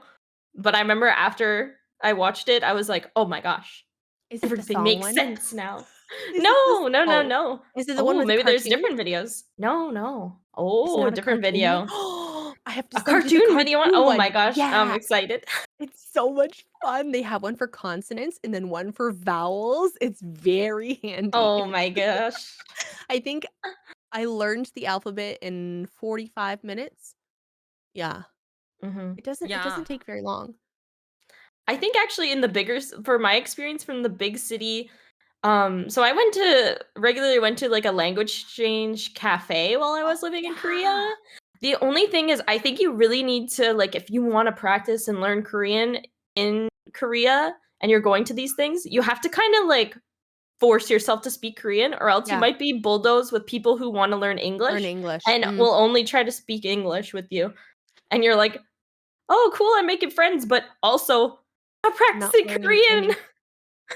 but I remember after I watched it, I was like, "Oh my gosh, Is it the everything song makes one? sense now." Is it this No, no, no, oh, no. is it the one Oh, with the maybe there's cartoons? different videos. No, no. Is it Oh, a not a different cartoon one? video. I have to A send you the cartoon video one? cartoon Oh my one. gosh, I'm Yeah, excited. it's so much fun. They have one for consonants and then one for vowels. It's very handy. Oh my gosh. I think I learned the alphabet in 45 minutes. Yeah. Mhm. It doesn't Yeah. take very long. I think actually in the for my experience from the big city, so I regularly went to like a language exchange cafe while I was Oh, living in yeah. Korea. The only thing is I think you really need to like if you want to practice and learn Korean in Korea and you're going to these things, you have to kind of like force yourself to speak Korean or else you Yeah. might be bulldozed with people who want to learn Learn English English. and will only try to speak English with you. And you're like, "Oh, cool, I'm making friends, but also I'm Not practicing learning Korean." any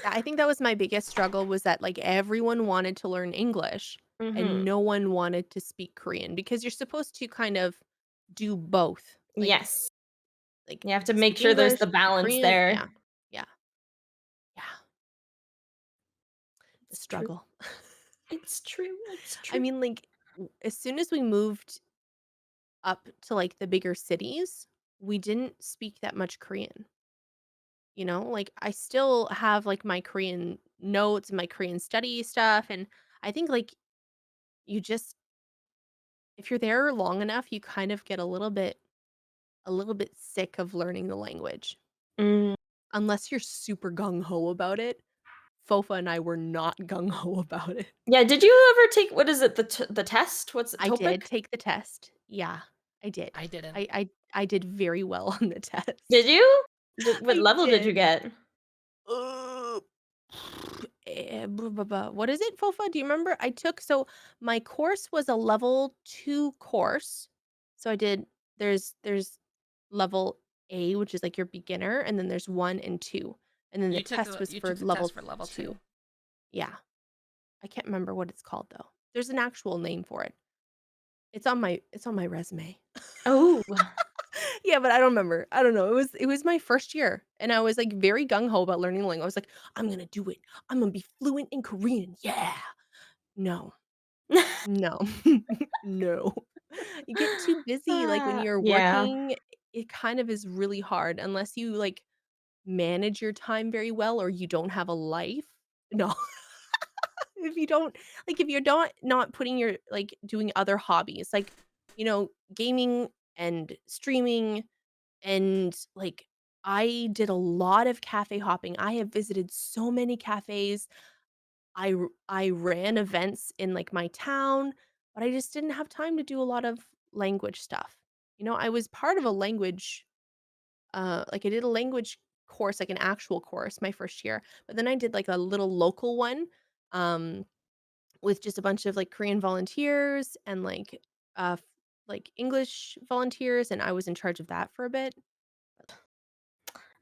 Yeah, I think that was my biggest struggle was that, like, everyone wanted to learn English and Mhm. no one wanted to speak Korean because you're supposed to kind of do both. Yes. Like, You have to make speak sure there's English, the speak balance Korean. there. Yeah. Yeah. Yeah. The It's true. struggle. It's true, it's I true. mean, like, as soon as we moved up to, like, the bigger cities, we didn't speak that much Korean, you know? Like, I still have, like, my Korean notes, my Korean study stuff, and I think, like, you just if you're there long enough, you kind of get a little bit sick of learning the language. Mm. Unless you're super gung ho about it. Fofa and I were not gung ho about it. Yeah, did you ever take what is it, the test? What's it, I did TOPIK? take the test. Yeah, I did. I didn't. I did very well on the Did test. you? What I level did you did. get? Uh, blah, blah, blah. What is it, Fofa? Do you remember? My course was a level 2 course. So I did there's level A, which is like your beginner, and then there's 1 and 2. And then the test was You for took the level test for level 2. 2. Yeah. I can't remember what it's called though. There's an actual name for it. It's on my resume. Oh. Yeah, but I don't remember. I don't know. It was my first year, and I was, like, very gung ho about learning the language. I was like, "I'm gonna do it. I'm gonna be fluent in Korean. Yeah." No. No. No. You get too busy, like, when you're Yeah. working, it kind of is really hard unless you, like, manage your time very well or you don't have a life. No. If you're not putting your like, doing other hobbies, like, gaming and streaming and, like, I did a lot of cafe hopping. I have visited so many cafes. I ran events in, like, my town, but I just didn't have time to do a lot of language stuff. I was part of a language, like, I did a language course, like, an actual course my first year, but then I did, like, a little local one, um, with just a bunch of, like, Korean volunteers and, like, English volunteers, and I was in charge of that for a bit.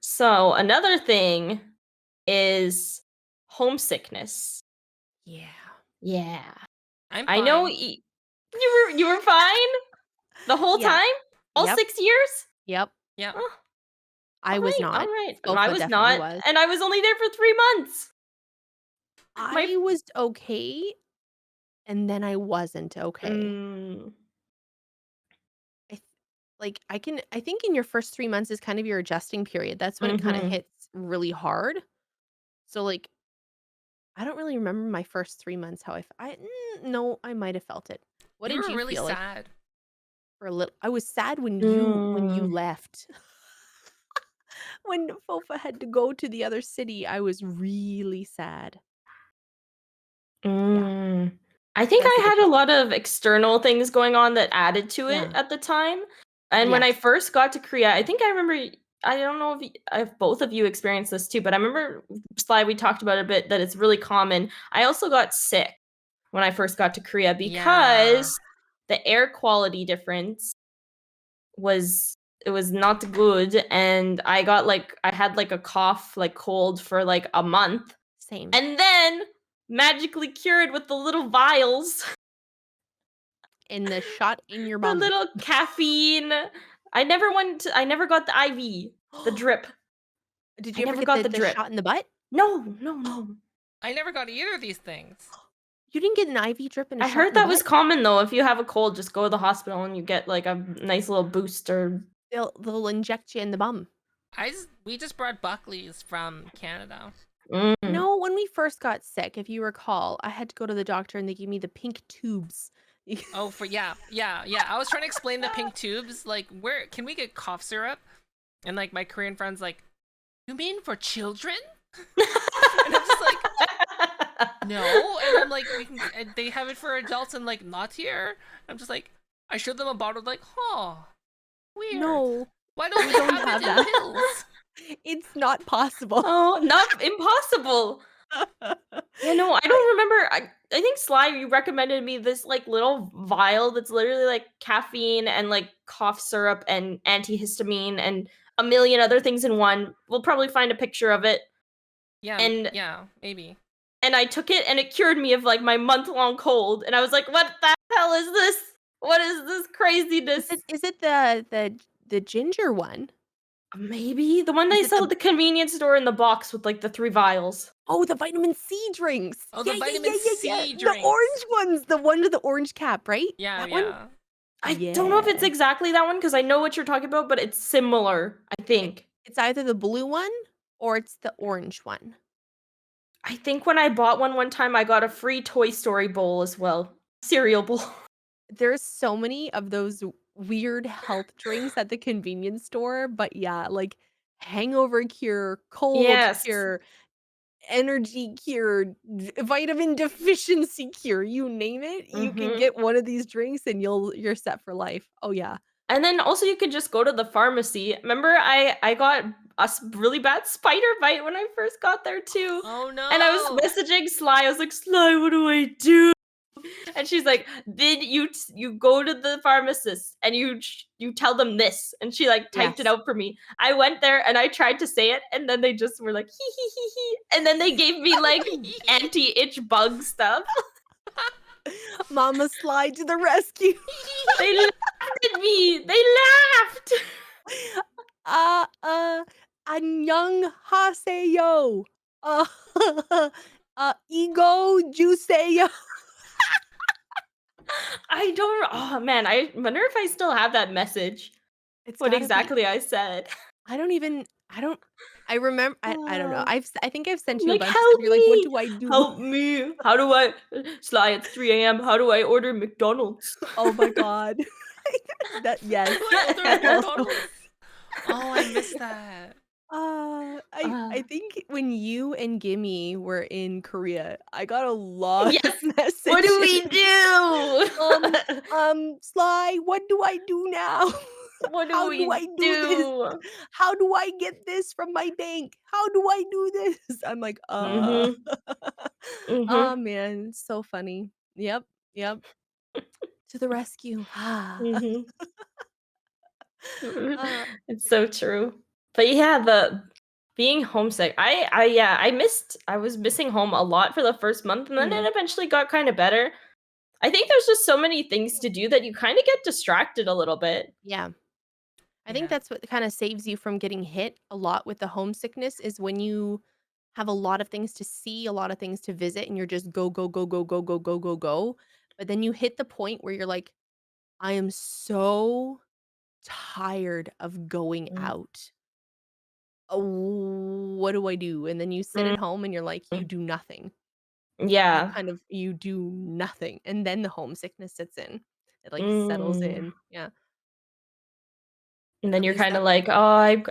So, another thing is homesickness. Yeah. Yeah. I'm I know fine. you were fine the whole Yeah. time? All Yep. 6 years? Yep. Yeah. Oh, I was not. alright. I Fofa was definitely not, was. and I was only there for 3 months. My f I was okay, and then I wasn't okay. mm, I th I think in your first 3 months is kind of your adjusting period. That's when it kinda mhm. hits really hard. So, like, I don't really remember my first 3 months how no, I might have felt it. What You did were you really feel like sad. for a little? I was sad when you Mm, left. When Fofa had to go to the other city, I was really sad. Yeah, mm. I think that's a I had a different lot of external things going on that added to it yeah. at the time. And when I Yes, first got to Korea, I think I remember I don't know if both of you experienced this too, but I remember Sly, we talked about it a bit that it's really common. I also got sick when I first got to Korea Yeah. because the air quality difference was it was not good, and I had like a cough, like cold for like a month, same. and then magically cured with the little vials, And the shot in your the bum. little caffeine. I never got the IV, the drip. Did I you ever never get got the the drip. shot in the butt? No, no, no. I never got either of these things. You didn't get an IV drip and a I shot heard in the that was butt? common though. If you have a cold, just go to the hospital and you get like a nice little booster. They'll inject you in the bum. We just brought Buckley's from Canada. Mm. No, when we first got sick, if you recall, I had to go to the doctor and they gave me the pink tubes. Oh, yeah. I was trying to explain the pink tubes. Like, where can we get cough syrup? And like my Korean friends, like, you mean for children? And I'm just like, no. And I'm like, and they have it for adults and like not here. I'm just like, I showed them a bottle, like, huh, weird. No, Why don't we we don't have it have in that. pills? It's not possible. Oh, not impossible. Yeah, no, I don't remember. I think Sly, you recommended me this like little vial that's literally like caffeine and like cough syrup and antihistamine and a million other things in one. We'll probably find a picture of it. And Yeah, maybe. I took it and it cured me of like my month-long cold. And I was like, what the hell is this? What is this craziness? Is it the ginger one? Maybe the one Is they it sell at the the convenience store in the box with like the 3 vials. oh, the vitamin C drinks. Oh, the Yeah, vitamin yeah. C The drinks. orange ones, the one with the orange cap, right? Yeah, That one? yeah. I don't know if it's Yeah. exactly that one because I know what you're talking about, but it's similar, I It think. it's either the blue one or it's the orange one. I think when I bought one time, I got a free Toy Story bowl as well. Cereal bowl. There's so many of those weird health drinks at the convenience store, but yeah, like hangover cure, cold Yes. cure, energy cure, vitamin deficiency cure, you name it, you can Mhm. get one of these drinks and you're set for life. Oh yeah. And then also you could just go to the pharmacy. Remember I got a really bad spider bite when I first got there too. Oh And I was no. messaging Sly. I was like, "Sly, what do I do?" And she's like, "Then you go to the pharmacist and you tell them this." And she like typed it Yes. out for me. I went there and I tried to say it, and then they just were like, "Hee hee hee hee," and then they gave me like anti-itch bug stuff. Mama slide to the rescue. They laughed at me. They laughed. Uh, uh, 안녕 하세요. Uh, ego juice요. I don't. Oh man, I wonder if I still have that message. It's What gotta be exactly I said. I don't I remember I don't know. Uh, I think I've sent I'm you a like, bunch of stuff. help You're like, "What me, do I do?" help me. How do I, Sly? It's 3 a.m. How do I order McDonald's? Oh my god. That yes. How do I order That a also McDonald's? Oh, I missed that. I Uh, think when you and Gimme were in Korea, I got a lot of yes. What do messages. we do? Um, Sly, what do I do now? What do How do we I do this? do? How do I get this from my bank? How do I do this? I'm like, Mhm. Oh Mhm. man, so funny. Yep, yep. To the rescue. Mhm. Uh, It's so true. But yeah, the being homesick. Yeah, I was missing home a lot for the first month and then it mhm, eventually got kind of better. I think there's just so many things to do that you kind of get distracted a little bit. yeah. I think Yeah. that's what kind of saves you from getting hit a lot with the homesickness is when you have a lot of things to see, a lot of things to visit, and you're just go, go, go, go, go, go, go, go, go. But then you hit the point where you're like, I am so tired of going Mm. out. Oh, what do I do? And then you sit at home and you're like, you Mhm. do nothing. Yeah. you do nothing, and then the homesickness sits in. It, like, settles Mm. in. Yeah. And then At you're least kinda that like, "Oh,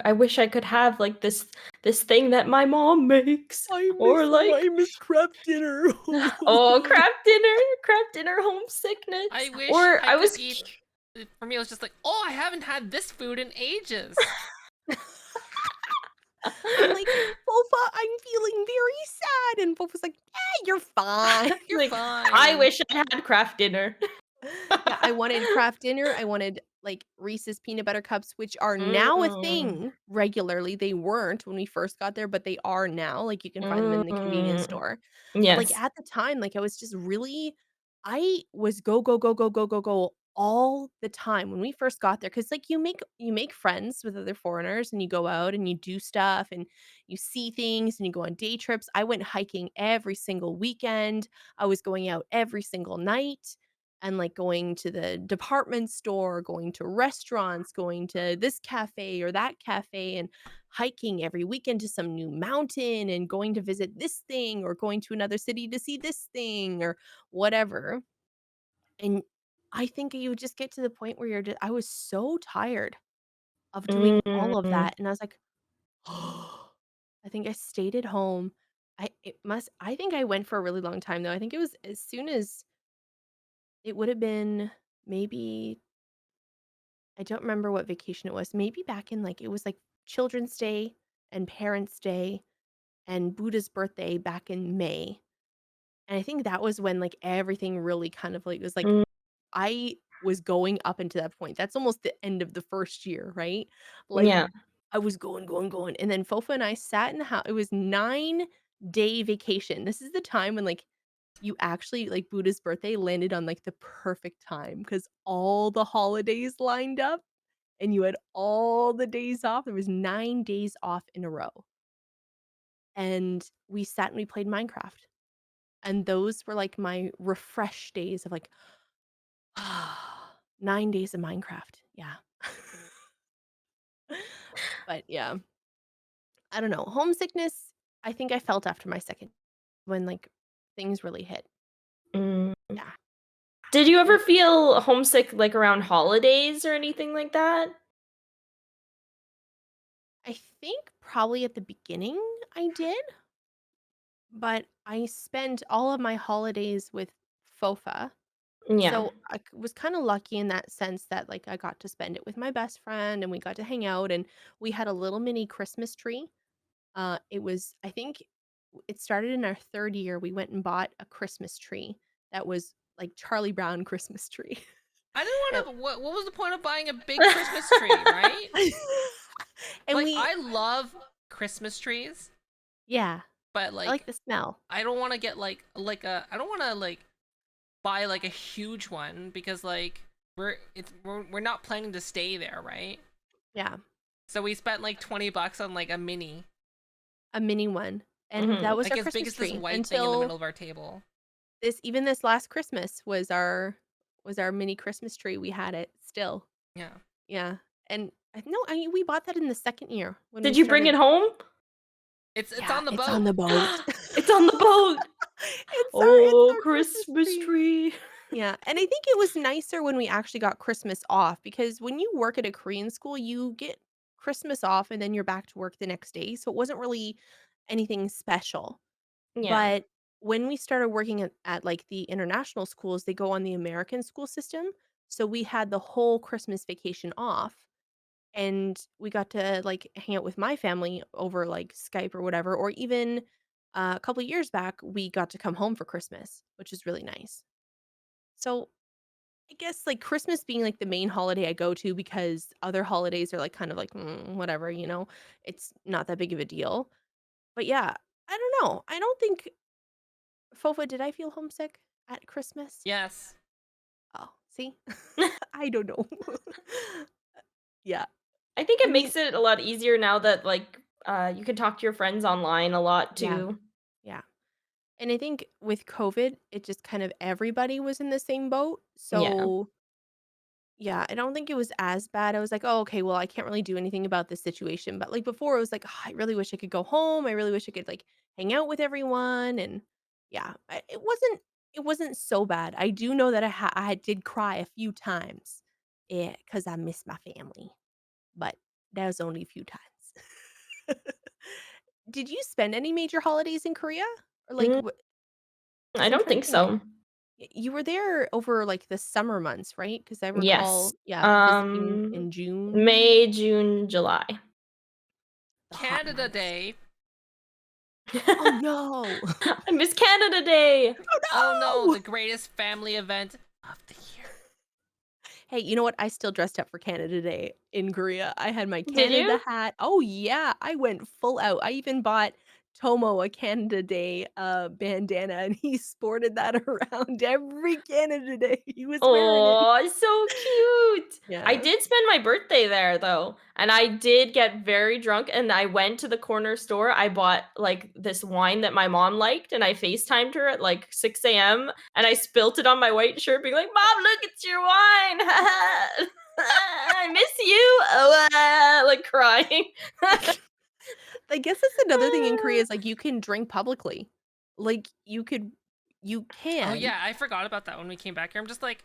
I wish I could have, like, this thing that my mom makes." I Or, like, miss crab dinner. "Oh, crab dinner homesickness." I wish Or I I could was eat. For me, it was just like, oh, I haven't had this food in ages. I'm like, "Bofa, I'm feeling very sad," and Bofa's like, "Yeah, you're fine." You're like, "I fine. wish I had craft dinner." Yeah, I wanted Kraft Dinner, I wanted, like, Reese's Peanut Butter Cups, which are now a Mm. thing regularly. They weren't when we first got there, but they are now, like, you can find them in the convenience Mm. store. But, like, Yes. at the time, like, I was just really I was go, go, go, go, go, go, go all the time when we first got there. Because like, you make friends with other foreigners, and you go out and you do stuff, and you see things, and you go on day trips. I went hiking every single weekend. I was going out every single night and, like, going to the department store, going to restaurants, going to this cafe or that cafe, and hiking every weekend to some new mountain, and going to visit this thing, or going to another city to see this thing, or whatever. And I think you would just get to the point where I was so tired of doing all of Mm. that, and I was like, I think I stayed at home. I think I went for a really long time, though. I think it was as soon as it would have been maybe I don't remember what vacation it was. Maybe back in, like, it was, like, Children's Day and Parents' Day and Buddha's birthday back in May, and I think that was when, like, everything really kind of, like, was, like, Mm. I was going up into that point. That's almost the end of the first year, right? Like, Yeah. I was going, going, going, and then Fofa and I sat in the house. It was 9-day vacation. This is the time when, like, you actually like, Buddha's birthday landed on, like, the perfect time because all the holidays lined up, and you had all the days off. There was 9 days off in a row, and we sat and we played Minecraft, and those were, like, my refresh days of, like, 9 days of Minecraft, yeah. But, yeah, I don't know, homesickness, I think I felt after my 2nd when, like, things really hit. Mm. Yeah, Did you ever and feel homesick, like, around holidays or anything like that? I think probably at the beginning I did, but I spent all of my holidays with Fofa. Yeah. So, was kinda lucky in that sense that, like, I got to spend it with my best friend, and we got to hang out, and we had a little mini Christmas tree. It was I think it started in our 3rd year, we went and bought a Christmas tree that was like Charlie Brown Christmas tree. I didn't And want to. What was the point of buying a big Christmas tree, right? and Like, we I love Christmas trees, yeah, but I like like, the smell. I don't want to get like a. I don't want to like buy like a huge one because like we're not planning to stay there, right? Yeah, So we spent like $20 on like a mini, a mini one, and that Mhm. was like our as big Christmas as this tree white thing in the until middle of our table. this last Christmas was our mini Christmas tree, we had it still. Yeah. Yeah, and I no, I we bought that in the 2nd year when we Did you bring it started. home? It's Yeah, on the it's on boat. the boat. It's on the boat. It's Oh, our Christmas Christmas tree. tree. Yeah, and I think it was nicer when we actually got Christmas off because when you work at a Korean school, you get Christmas off and then you're back to work the next day, so it wasn't really anything special. Yeah. But when we started working at, like, the international schools, they go on the American school system, so we had the whole Christmas vacation off, and we got to, like, hang out with my family over, like, Skype or whatever, or even, a couple years back, we got to come home for Christmas, which is really nice. So I guess, like, Christmas being, like, the main holiday I go to because other holidays are, like, kind of like, whatever, it's not that big of a deal. But yeah, I don't know. I don't think Fofa, did I feel homesick at Christmas? Yes. Oh, see? I don't know. Yeah. I think I it mean, makes it a lot easier now that, like, you can talk to your friends online a lot yeah, too. yeah. And I think with COVID, it just kind of everybody was in the same boat. Yeah. So yeah, I don't think it was as bad. I was like, "Oh, okay, well, I can't really do anything about this situation." But, like, before, it was like, "Oh, I really wish I could go home. I really wish I could, like, hang out with everyone," and Yeah, it wasn't so bad. I do know that I did cry a few times, because I miss my family, but that was only a few times. Did you spend any major holidays in Korea? Or, like, Mm, what? I 'Cause I'm don't trying to think think. so. You were there over, like, the summer months, right? Because I Yes. recall, yeah, visiting in June. May, June, July. The hot Canada months. Day. Oh, no. I miss Canada Day. Oh no, Oh, the greatest family event of the year. hey, you know what? I still dressed up for Canada Day in Korea. I had my Did Canada you? hat. Oh, yeah, I went full out. I even bought Tomo a Canada Day, bandana, and he sported that around every Canada Day. He was wearing it. Oh, so cute. I Yeah. did spend my birthday there though, and I did get very drunk and I went to the corner store. I bought like this wine that my mom liked and I FaceTimed her at like 6 a.m. and I spilt it on my white shirt being like, "Mom, look, it's your wine." I miss you. Like crying. I guess that's another thing in Korea is, like, you can drink publicly. Like, you Oh can. yeah, I forgot about that when we came back here. I'm just like,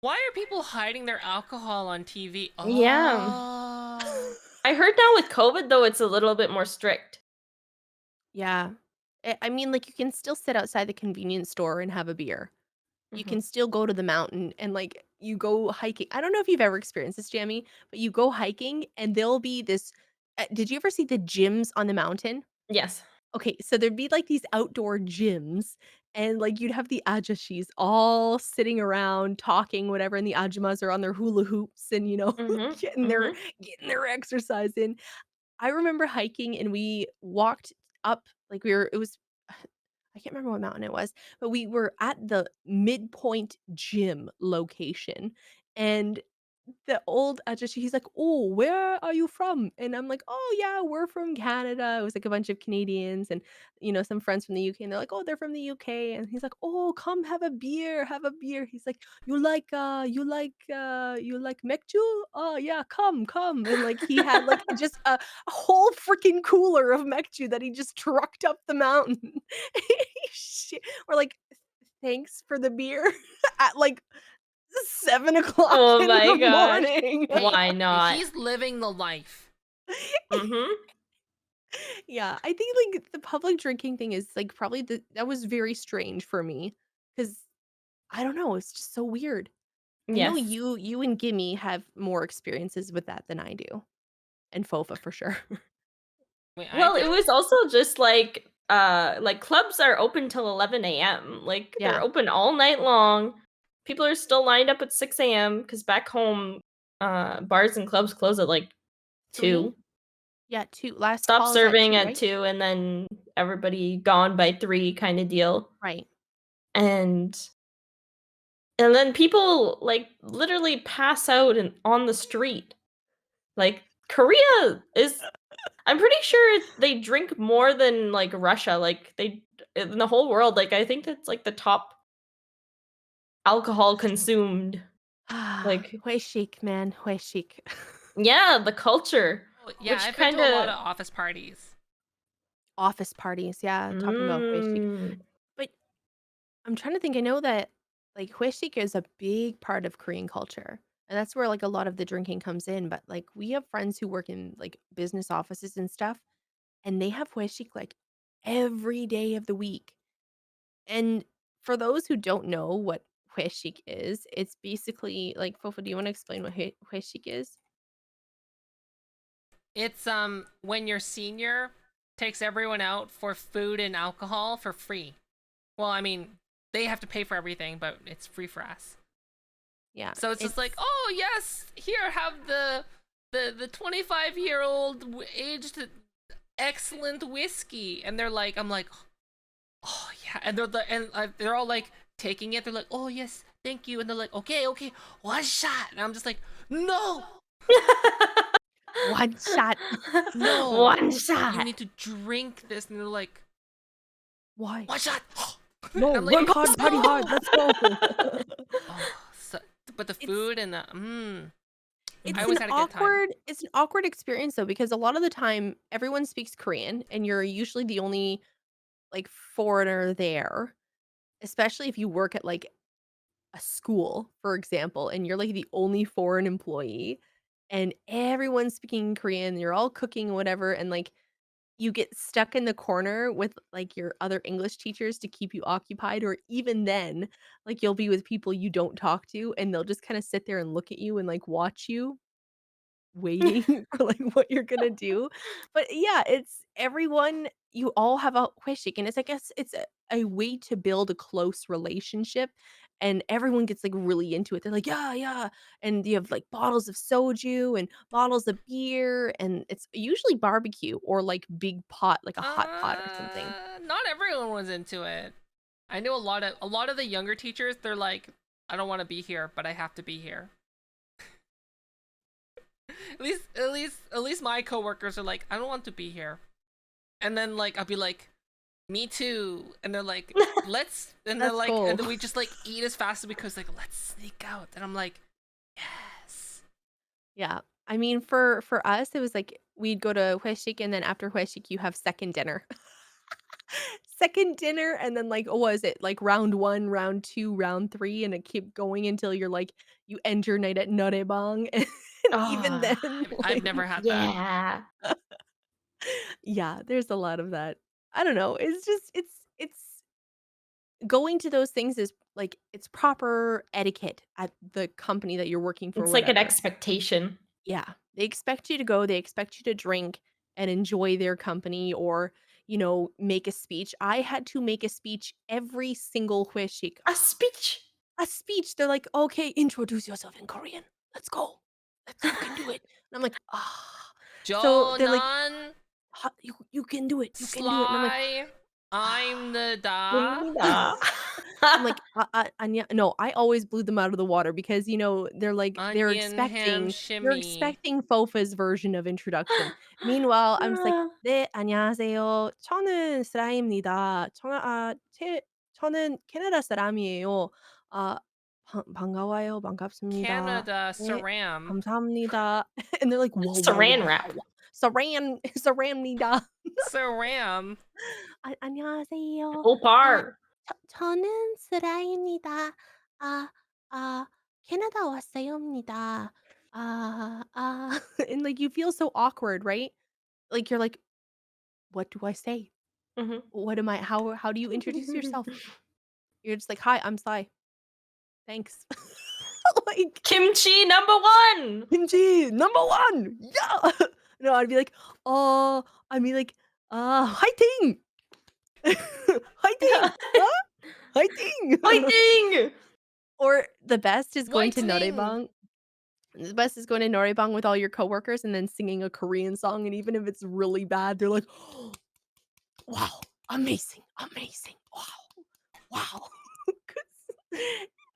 why are people hiding their alcohol on TV? Yeah. Oh. I heard now with COVID though it's a little bit more strict. Yeah. I mean, like, you can still sit outside the convenience store and have a beer. You Mhm. can still go to the mountain and, like, you go hiking. I don't know if you've ever experienced this, Jamie, but you go hiking and there'll be this did you ever see the gyms on the mountain? Yes. Okay, so there'd be, like, these outdoor gyms, and, like, you'd have the ajashis all sitting around talking, whatever, and the ajumas are on their hula hoops and, Mhm. getting their Mhm. getting their exercise in. I remember hiking and we walked up, like, it was I can't remember what mountain it was, but we were at the midpoint gym location, and the old ajashi, he's like, "Oh, where are you from?" And I'm like, "Oh, yeah, we're from Canada." It was, like, a bunch of Canadians and, some friends from the UK, and they're like, "Oh, they're from the UK." And he's like, "Oh, come have a beer, have a beer." He's like, you like mekju? Oh, yeah, come, come." And, like, he had, like, just a whole freaking cooler of mekju that he just trucked up the mountain. Shi We're like, "Thanks for the beer," at, like, 7 o'clock Oh in my the gosh. morning. Hey, Why not? he's living the life. Mhm. Yeah, I think, like, the public drinking thing is, like, probably that was very strange for me because I don't know, it's just so weird. I know Yes. you and Gimme have more experiences with that than I do, and Fofa for sure. Wait, I Well, it didn't. was also just like clubs are open till 11 a.m. Like they're Yeah, open all night long. People are still lined up at 6 a.m. because back home, bars and clubs close at like 3? 2. Yeah, 2, last Stop call is at serving 2, at right? 2 and then everybody gone by 3 kind of deal. Right. And then people like literally pass out on the street. Like Korea is I'm pretty sure they drink more than, like, Russia, like, they in the whole world, like, I think that's, like, the top alcohol consumed, like Hueshik, man, hueshik. yeah, the culture, Oh, yeah, which I've been to a lot kinda of office parties. Office parties, yeah, talking about hueshik. mm, But I'm trying to think, I know that, like, hueshik is a big part of Korean culture, and that's where, like, a lot of the drinking comes in, but, like, we have friends who work in, like, business offices and stuff, and they have hueshik, like, every day of the week, and for those who don't know what hueshik is, it's basically like, Fofa, do you wanna explain what hueshik is? It's when your senior takes everyone out for food and alcohol for free. Well, I mean, they have to pay for everything, but it's free for us. Yeah, So it's just like, it's oh yes, here have the 25-year-old aged excellent whiskey, and they're like, I'm like, oh yeah, and they're all like taking it. They're like, oh yes, thank you, and they're like, okay, okay, one shot, and I'm just like, no, one shot. no, one you shot. need to drink this, and they're like, Why? one shot. No, I'm like, work hard, party hard, let's go. oh, so, but the It's food and the I Mhm. always had a good time. it's an awkward experience though, because a lot of the time everyone speaks Korean and you're usually the only like foreigner there, especially if you work at like a school, for example, and you're like the only foreign employee and everyone's speaking Korean, you're all cooking or whatever, and like you get stuck in the corner with like your other English teachers to keep you occupied, or even then, like you'll be with people you don't talk to and they'll just kind of sit there and look at you and like watch you waiting for like what you're gonna do. But yeah, it's everyone you all have a hueshik, and it's I guess it's a way to build a close relationship and everyone gets like really into it. They're like, yeah, yeah. And you have like bottles of soju and bottles of beer, and it's usually barbecue or like big pot, like a hot pot or something. Not everyone was into it. I knew a lot of the younger teachers, they're like, I don't want to be here, but I have to be here. At least my coworkers are like, I don't want to be here. And then like I'll be like, me too. And they're like, let's and they're That's like cool. and then we just like eat as fast as we could, like, let's sneak out. And I'm like, yes. Yeah. I mean, for us, it was like we'd go to hueshik, and then after hueshik, you have second dinner. Second dinner, and then, like, what was it? Like, round 1, round 2, round 3, and it keep going until you're, like you end your night at noraebang, and even Oh, then, I've like never had that. yeah. yeah, there's a lot of that. I don't know, it's just it's going to those things is, like, it's proper etiquette at the company that you're working for, It's like an whatever. expectation. Yeah, they expect you to go, they expect you to drink and enjoy their company or, make a speech. I had to make a speech every single hueshik. A speech. A speech, they're like, "Okay, introduce yourself in Korean. Let's go. You can do it." And I'm like, "Ah." So they're like, Jonan, You can do it. You can do it." And I'm like, Sly, I'm the da. 입니다. I'm like, Anya." No, I always blew them out of the water because, they're like Onion ham they're shimmy. expecting Fofa's version of introduction. Meanwhile, I'm just like, "네, 안녕하세요. 저는 슬라입니다. 저는 캐나다 사람이에요. 아 반가워요. 반갑습니다. Canada 네, Saram. 감사합니다." And they're like, "Whoa, whoa, Saran wrap. wow. 사람입니다." Saram. 안녕하세요. 아 Opar. 저는 슬아입니다. 아 캐나다 왔어요입니다. and, like, you feel so awkward, right? Like, you're like, "What do I say? Mhm. What am I how do you introduce yourself?" You're just like, "Hi, I'm Sai. Thanks." Like, Kimchi number 1. "Kimchi, number 1! Yeah!" No, I'd be like, 화이팅! 화이팅! Huh? 화이팅! Fighting. Or the best is going to Whitening. noraebang. The best is going to noraebang with all your coworkers and then singing a Korean song, and even if it's really bad, they're like, "Wow, amazing, amazing, wow, wow." 'Cause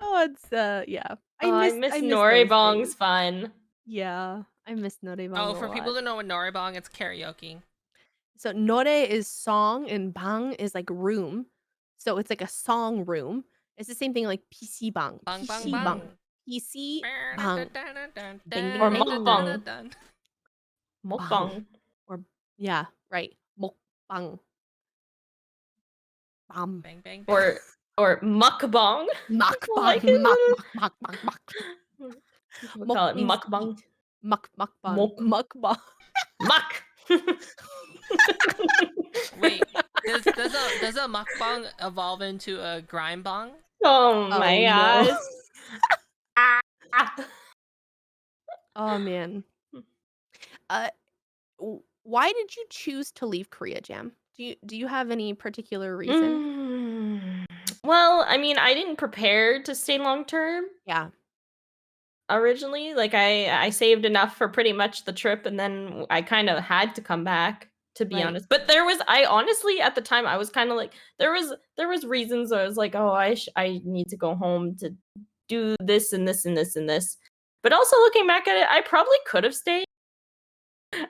oh, it's, yeah. Oh, I miss I miss those Noribong's things. fun. Yeah, I miss noraebang Oh, a for people lot. who know what Noribong, it's karaoke. So nore is song and bang is like room. So it's like a song room. It's the same thing like PC bang, Bang bang PC bang. bang, PC bang, ding ding Or ding, mukbang. Dun. bang. Mukbang. Or yeah, right. Mukbang. Bam. Bang bang bang. Or mukbang. People like Mukbang. it. Muk. People Muk call it means to mukbang. eat. Mukbang. Muk. Mukbang. Muck. Wait, does a mukbang evolve into a grind bong? Oh Oh my no. gosh. Ah. Oh man. Uh, why did you choose to leave Korea, Jam? Do you have any particular reason? Mm. Well, I mean, I didn't prepare to stay long term Yeah. originally. Like I saved enough for pretty much the trip, and then I kind of had to come back, to be Right. honest. But I honestly at the time I was kind of like there was reasons I was like, oh, I need to go home to do this and this and this and this. But also looking back at it, I probably could have stayed,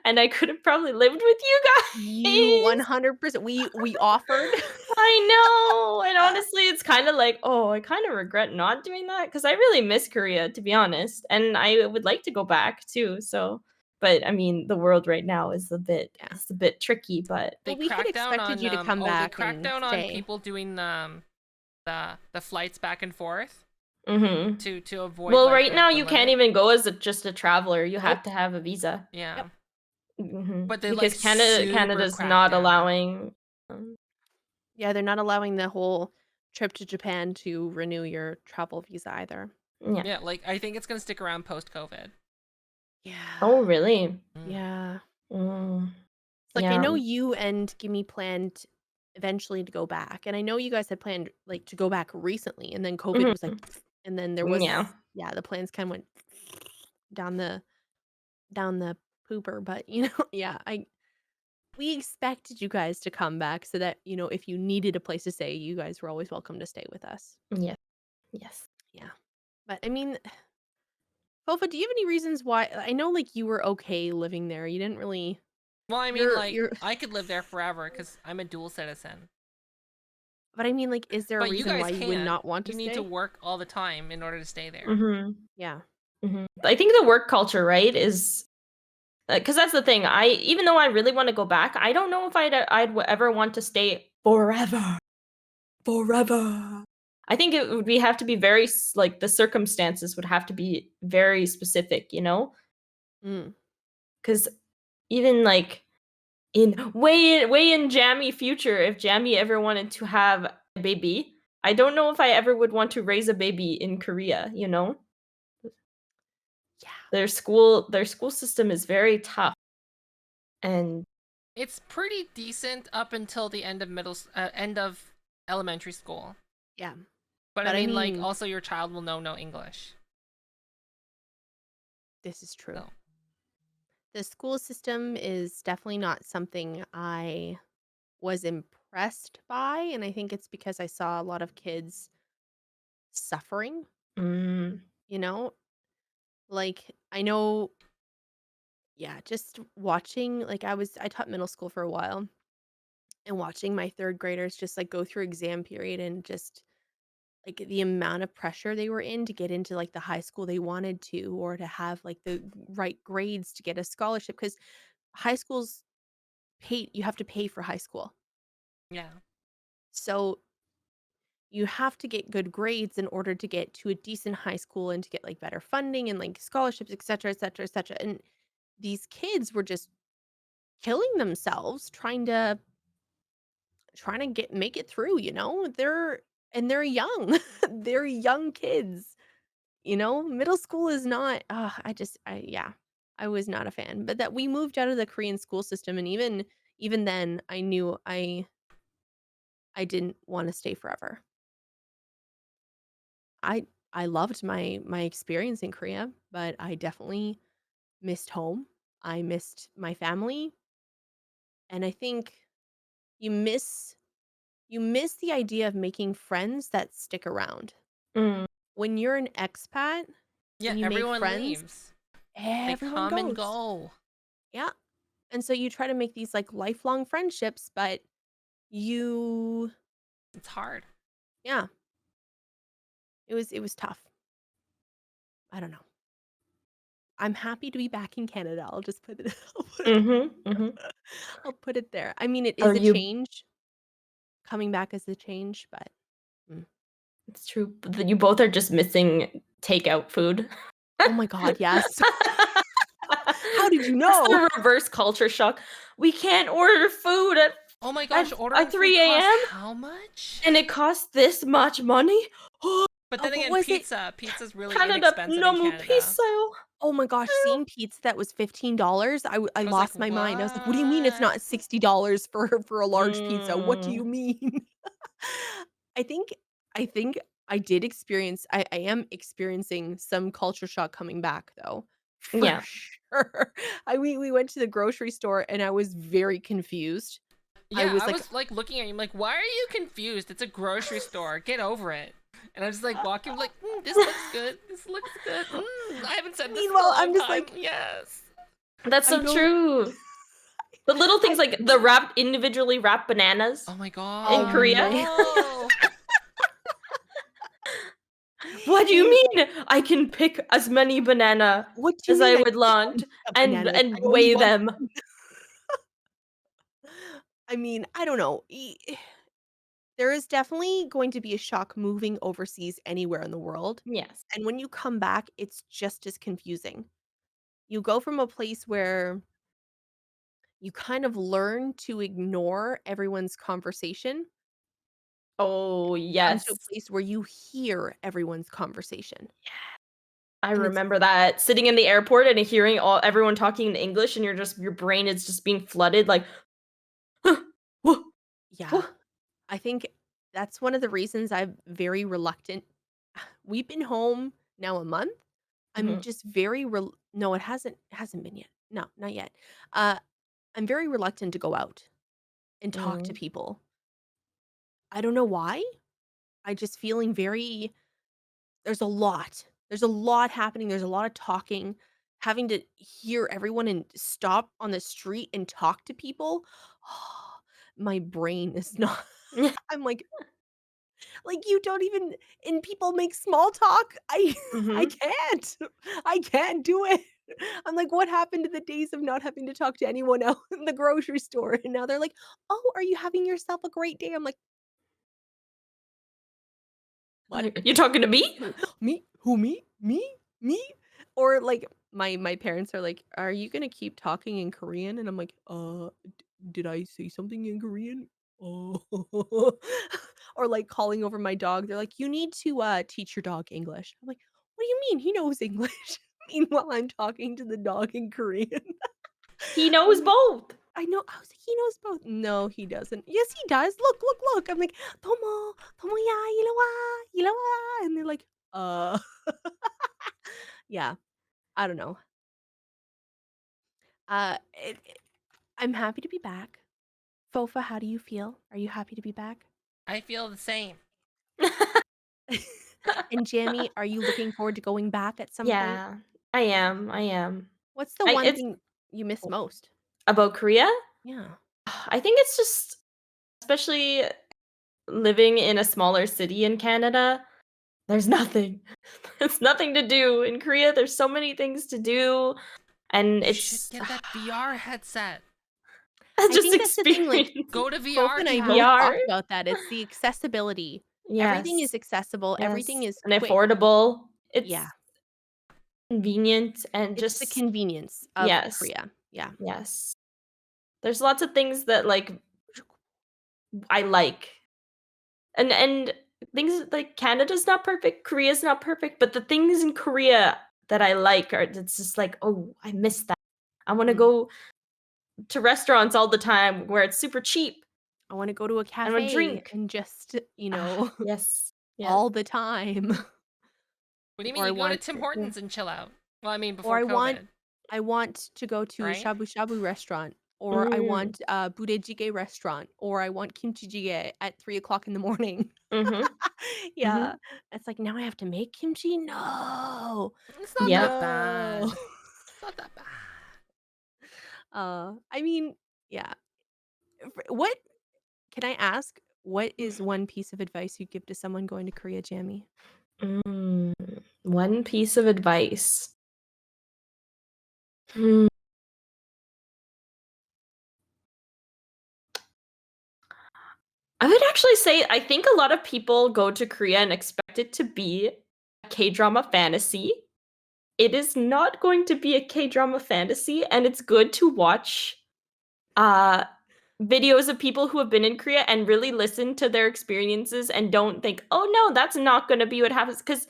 and I could have probably lived with you You guys. 100%. We offered. I know. And honestly, it's kind of like, oh, I kind of regret not doing that because I really miss Korea, to be honest. And I would like to go back too. So But I mean, the world right now is a bit tricky, but They Well, we had cracked down expected on you to come they back cracked and down on stay. people doing the flights back and forth mhm. to avoid Well, like right now the you can't limit. even go as just a traveler. You have Nope. to have a visa. Yeah. Yep. But they Because like super Canada's cracked not down. allowing um, Yeah, they're not allowing the whole trip to Japan to renew your travel visa either. yeah. Yeah, like I think it's gonna stick around post COVID. Yeah. Oh, really? Yeah. Mm, It's like I yeah. know you and Gimme planned eventually to go back, and I know you guys had planned like to go back recently, and then COVID was like, and then there was Yeah. the plans kind of went down the pooper, but yeah, we expected you guys to come back so that if you needed a place to stay, you guys were always welcome to stay with us. Yes. Yes. Yeah, but I mean, Fofa, do you have any reasons why? I know like you were okay living there. You didn't really. Well, I mean, You're like you're. I could live there forever because I'm a dual citizen. But I mean, like, is there a But you reason guys why you would can't. not want to You need to stay? work all the time in order to stay there. Mhm. Yeah. Mhm. I think the work culture, right, is because that's the thing. Even though I really want to go back, I don't know if I'd ever want to stay forever. Forever. I think it would have to be very like the circumstances would have to be very specific, Mm. because even like in way in Jammy future, if Jammy ever wanted to have a baby, I don't know if I ever would want to raise a baby in Korea. Yeah. Their school system is very tough, and It's pretty decent up until the end of end of elementary school. Yeah. But But I I mean, like, mean- also your child will know no English. This is true. So. The school system is definitely not something I was impressed by, and I think it's because I saw a lot of kids suffering, mm, you know? Like, I know just watching like I taught middle school for a while, and watching my 3rd graders just like go through exam period and just like the amount of pressure they were in to get into like the high school they wanted to, or to have like the right grades to get a scholarship, because high schools you have to pay for high school. Yeah. So you have to get good grades in order to get to a decent high school and to get like better funding and like scholarships, et cetera, et cetera, et cetera. And these kids were just killing themselves trying to make it through, they're young. They're young kids. Middle school is not I was not a fan. But that we moved out of the Korean school system, and even then I knew I didn't want to stay forever. I loved my experience in Korea, but I definitely missed home. I missed my family, and I think you miss the idea of making friends that stick around. mm, When you're an expat Yeah, and you make everyone friends, leaves. They everyone come and goes. go. Yeah. And so you try to make these like lifelong friendships, but you It's hard. yeah, it was tough. I don't know. I'm happy to be back in Canada. I'll just put it mhm, mhm. I'll put it there. I mean, it Are is a you change. Coming back is a change, but It's true. But you both are just missing takeout food. oh my god, yes. How did you That's know? the reverse culture shock. We can't order food at Oh my gosh, at ordering food 3 costs a.m. how much? and it costs this much money. But Oh, then what again, was it? pizza's really Canada inexpensive no in more Canada. pizza. Oh my gosh, seeing pizza that was $15, I I was lost like, my mind. I was like, "What do you mean it's not what? $60 for a large pizza? What do Mm, you mean?" I think I think I did experience I am experiencing some culture shock coming back though. For yeah. sure. We went to the grocery store and I was very confused. I Yeah, was I like, was like looking at you like, why are you confused? It's a grocery store. Get over it. And I was like walking like, this looks good. This looks good. I haven't said this in a meanwhile, long I'm just time. like, Yes. That's I so don't true. The little things I like the individually wrapped bananas. Oh my god. Oh, Korea? man. No. What do you Hey, mean? I can pick as many banana what do you as I mean I would want want a and banana? I only weigh want them. one. I mean, I don't know. There is definitely going to be a shock moving overseas anywhere in the world, Yes. and when you come back, it's just as confusing. You go from a place where you kind of learn to ignore everyone's conversation, Oh, come to a yes. place where you hear everyone's conversation, I and it's remember that, sitting in the airport and hearing everyone talking in English, and your brain is just being flooded like, "Huh, wha yeah. wha" I think that's one of the reasons I'm very reluctant. We've been home now a month. I'm Mhm, just very no, it hasn't been yet. No, not yet. Uh, I'm very reluctant to go out and talk to mm. people. I don't know why. I just feeling very there's a lot. There's a lot happening. There's a lot of talking. Having to hear everyone and stop on the street and talk to people. My brain is not I'm like, you don't even and people make small talk. I Mhm. can't. I can't do it. I'm like, what happened to the days of not having to talk to anyone else in the grocery store? And now they're like, "Oh, are you having yourself a great day?" I'm like, "What? "You talking to me?" Me? Who, me? Me? Me?" Or like my parents are like, "Are you gonna keep talking in Korean?" And I'm like, did I say something in Korean? Oh." Or like calling over my dog. They're like, "You need to teach your dog English." I'm like, "What do you mean? He knows English." Meanwhile, I'm talking to the dog in Korean. He I'm knows like, both. I know. I was like, "He knows both." No, he doesn't. Yes, he does. Look, look, look. I'm like, "Tomo, Tomoya, ilawa, ilawa," and they're like, "Uh." Yeah, I don't know. I'm happy to be back. Fofa, how do you feel? Are you happy to be back? I feel the same. And Jamie, are you looking forward to going back at some point? Yeah, I am. What's the I one it's thing you miss most? about Korea? Yeah. I think it's just, especially living in a smaller city in Canada, there's nothing. There's nothing to do. In Korea, there's so many things to do, and You should it's get that VR headset. I just think that's the thing, like, experience Go to Fofa VR and I both chat. VR. talked about that. It's the accessibility. Everything is Yes, accessible. yes, Everything is and quick. affordable. Yeah. It's convenient and It's the just convenience of yes, Korea. Yeah. yes. There's lots of things that, like, I like. And things like Canada's not perfect, Korea's not perfect, but the things in Korea that I like are it's just like, "Oh, I miss that." I wanna Mhm. go to restaurants all the time where it's super cheap. I wanna go to a I wanna cafe drink. and just, Yes. Yes. all the time. What do you Or mean? I You go to want Tim Yeah. Hortons and chill out. Well, I mean, or before I want COVID, I want to go to right? shabu shabu restaurant, or I Mm. want a budae restaurant, or I want kimchi jjigae at 3 o'clock in the morning. Mhm. Yeah. Mhm. It's like, now I have to make kimchi? No. It's not Yep. that No. bad. It's not that bad. I mean, yeah. What can I ask, what is one piece of advice you'd give to someone going to Korea, Jamie? Mm. One piece of advice. Hmm. I would actually say I think a lot of people go to Korea and expect it to be a K-drama fantasy. It is not going to be a K-drama fantasy, and it's good to watch, uh, videos of people who have been in Korea and really listen to their experiences and don't think, "Oh, no, that's not gonna be what happens." Because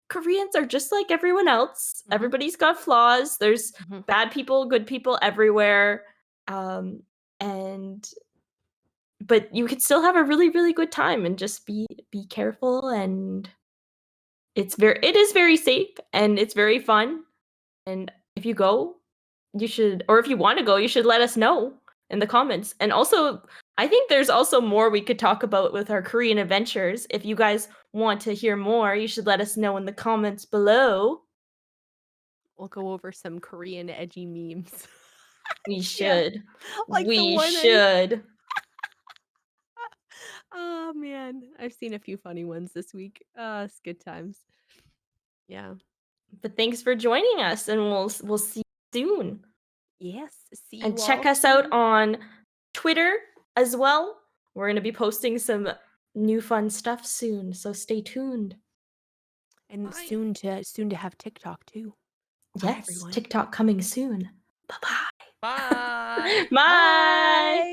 Koreans are just like everyone else. Mhm, Everybody's got flaws. There's mhm. bad people, good people everywhere, and but you could still have a really, really good time and just be careful, and it is very safe, and it's very fun, and if you go, you should or if you wanna go, you should let us know in the comments, and also, I think there's also more we could talk about with our Korean adventures. If you guys want to hear more, you should let us know in the comments below. We'll go over some Korean edgy memes. We Yeah, should. like the We one I should. Oh, man. I've seen a few funny ones this week. It's good times. Yeah. But thanks for joining us, and we'll see you soon. Yes. See And you check all us out soon. on Twitter as well. We're going to be posting some new fun stuff soon, so stay tuned. And Bye. soon to have TikTok too. Bye, Yes, everyone. TikTok coming soon. Bye-bye. Bye. Bye.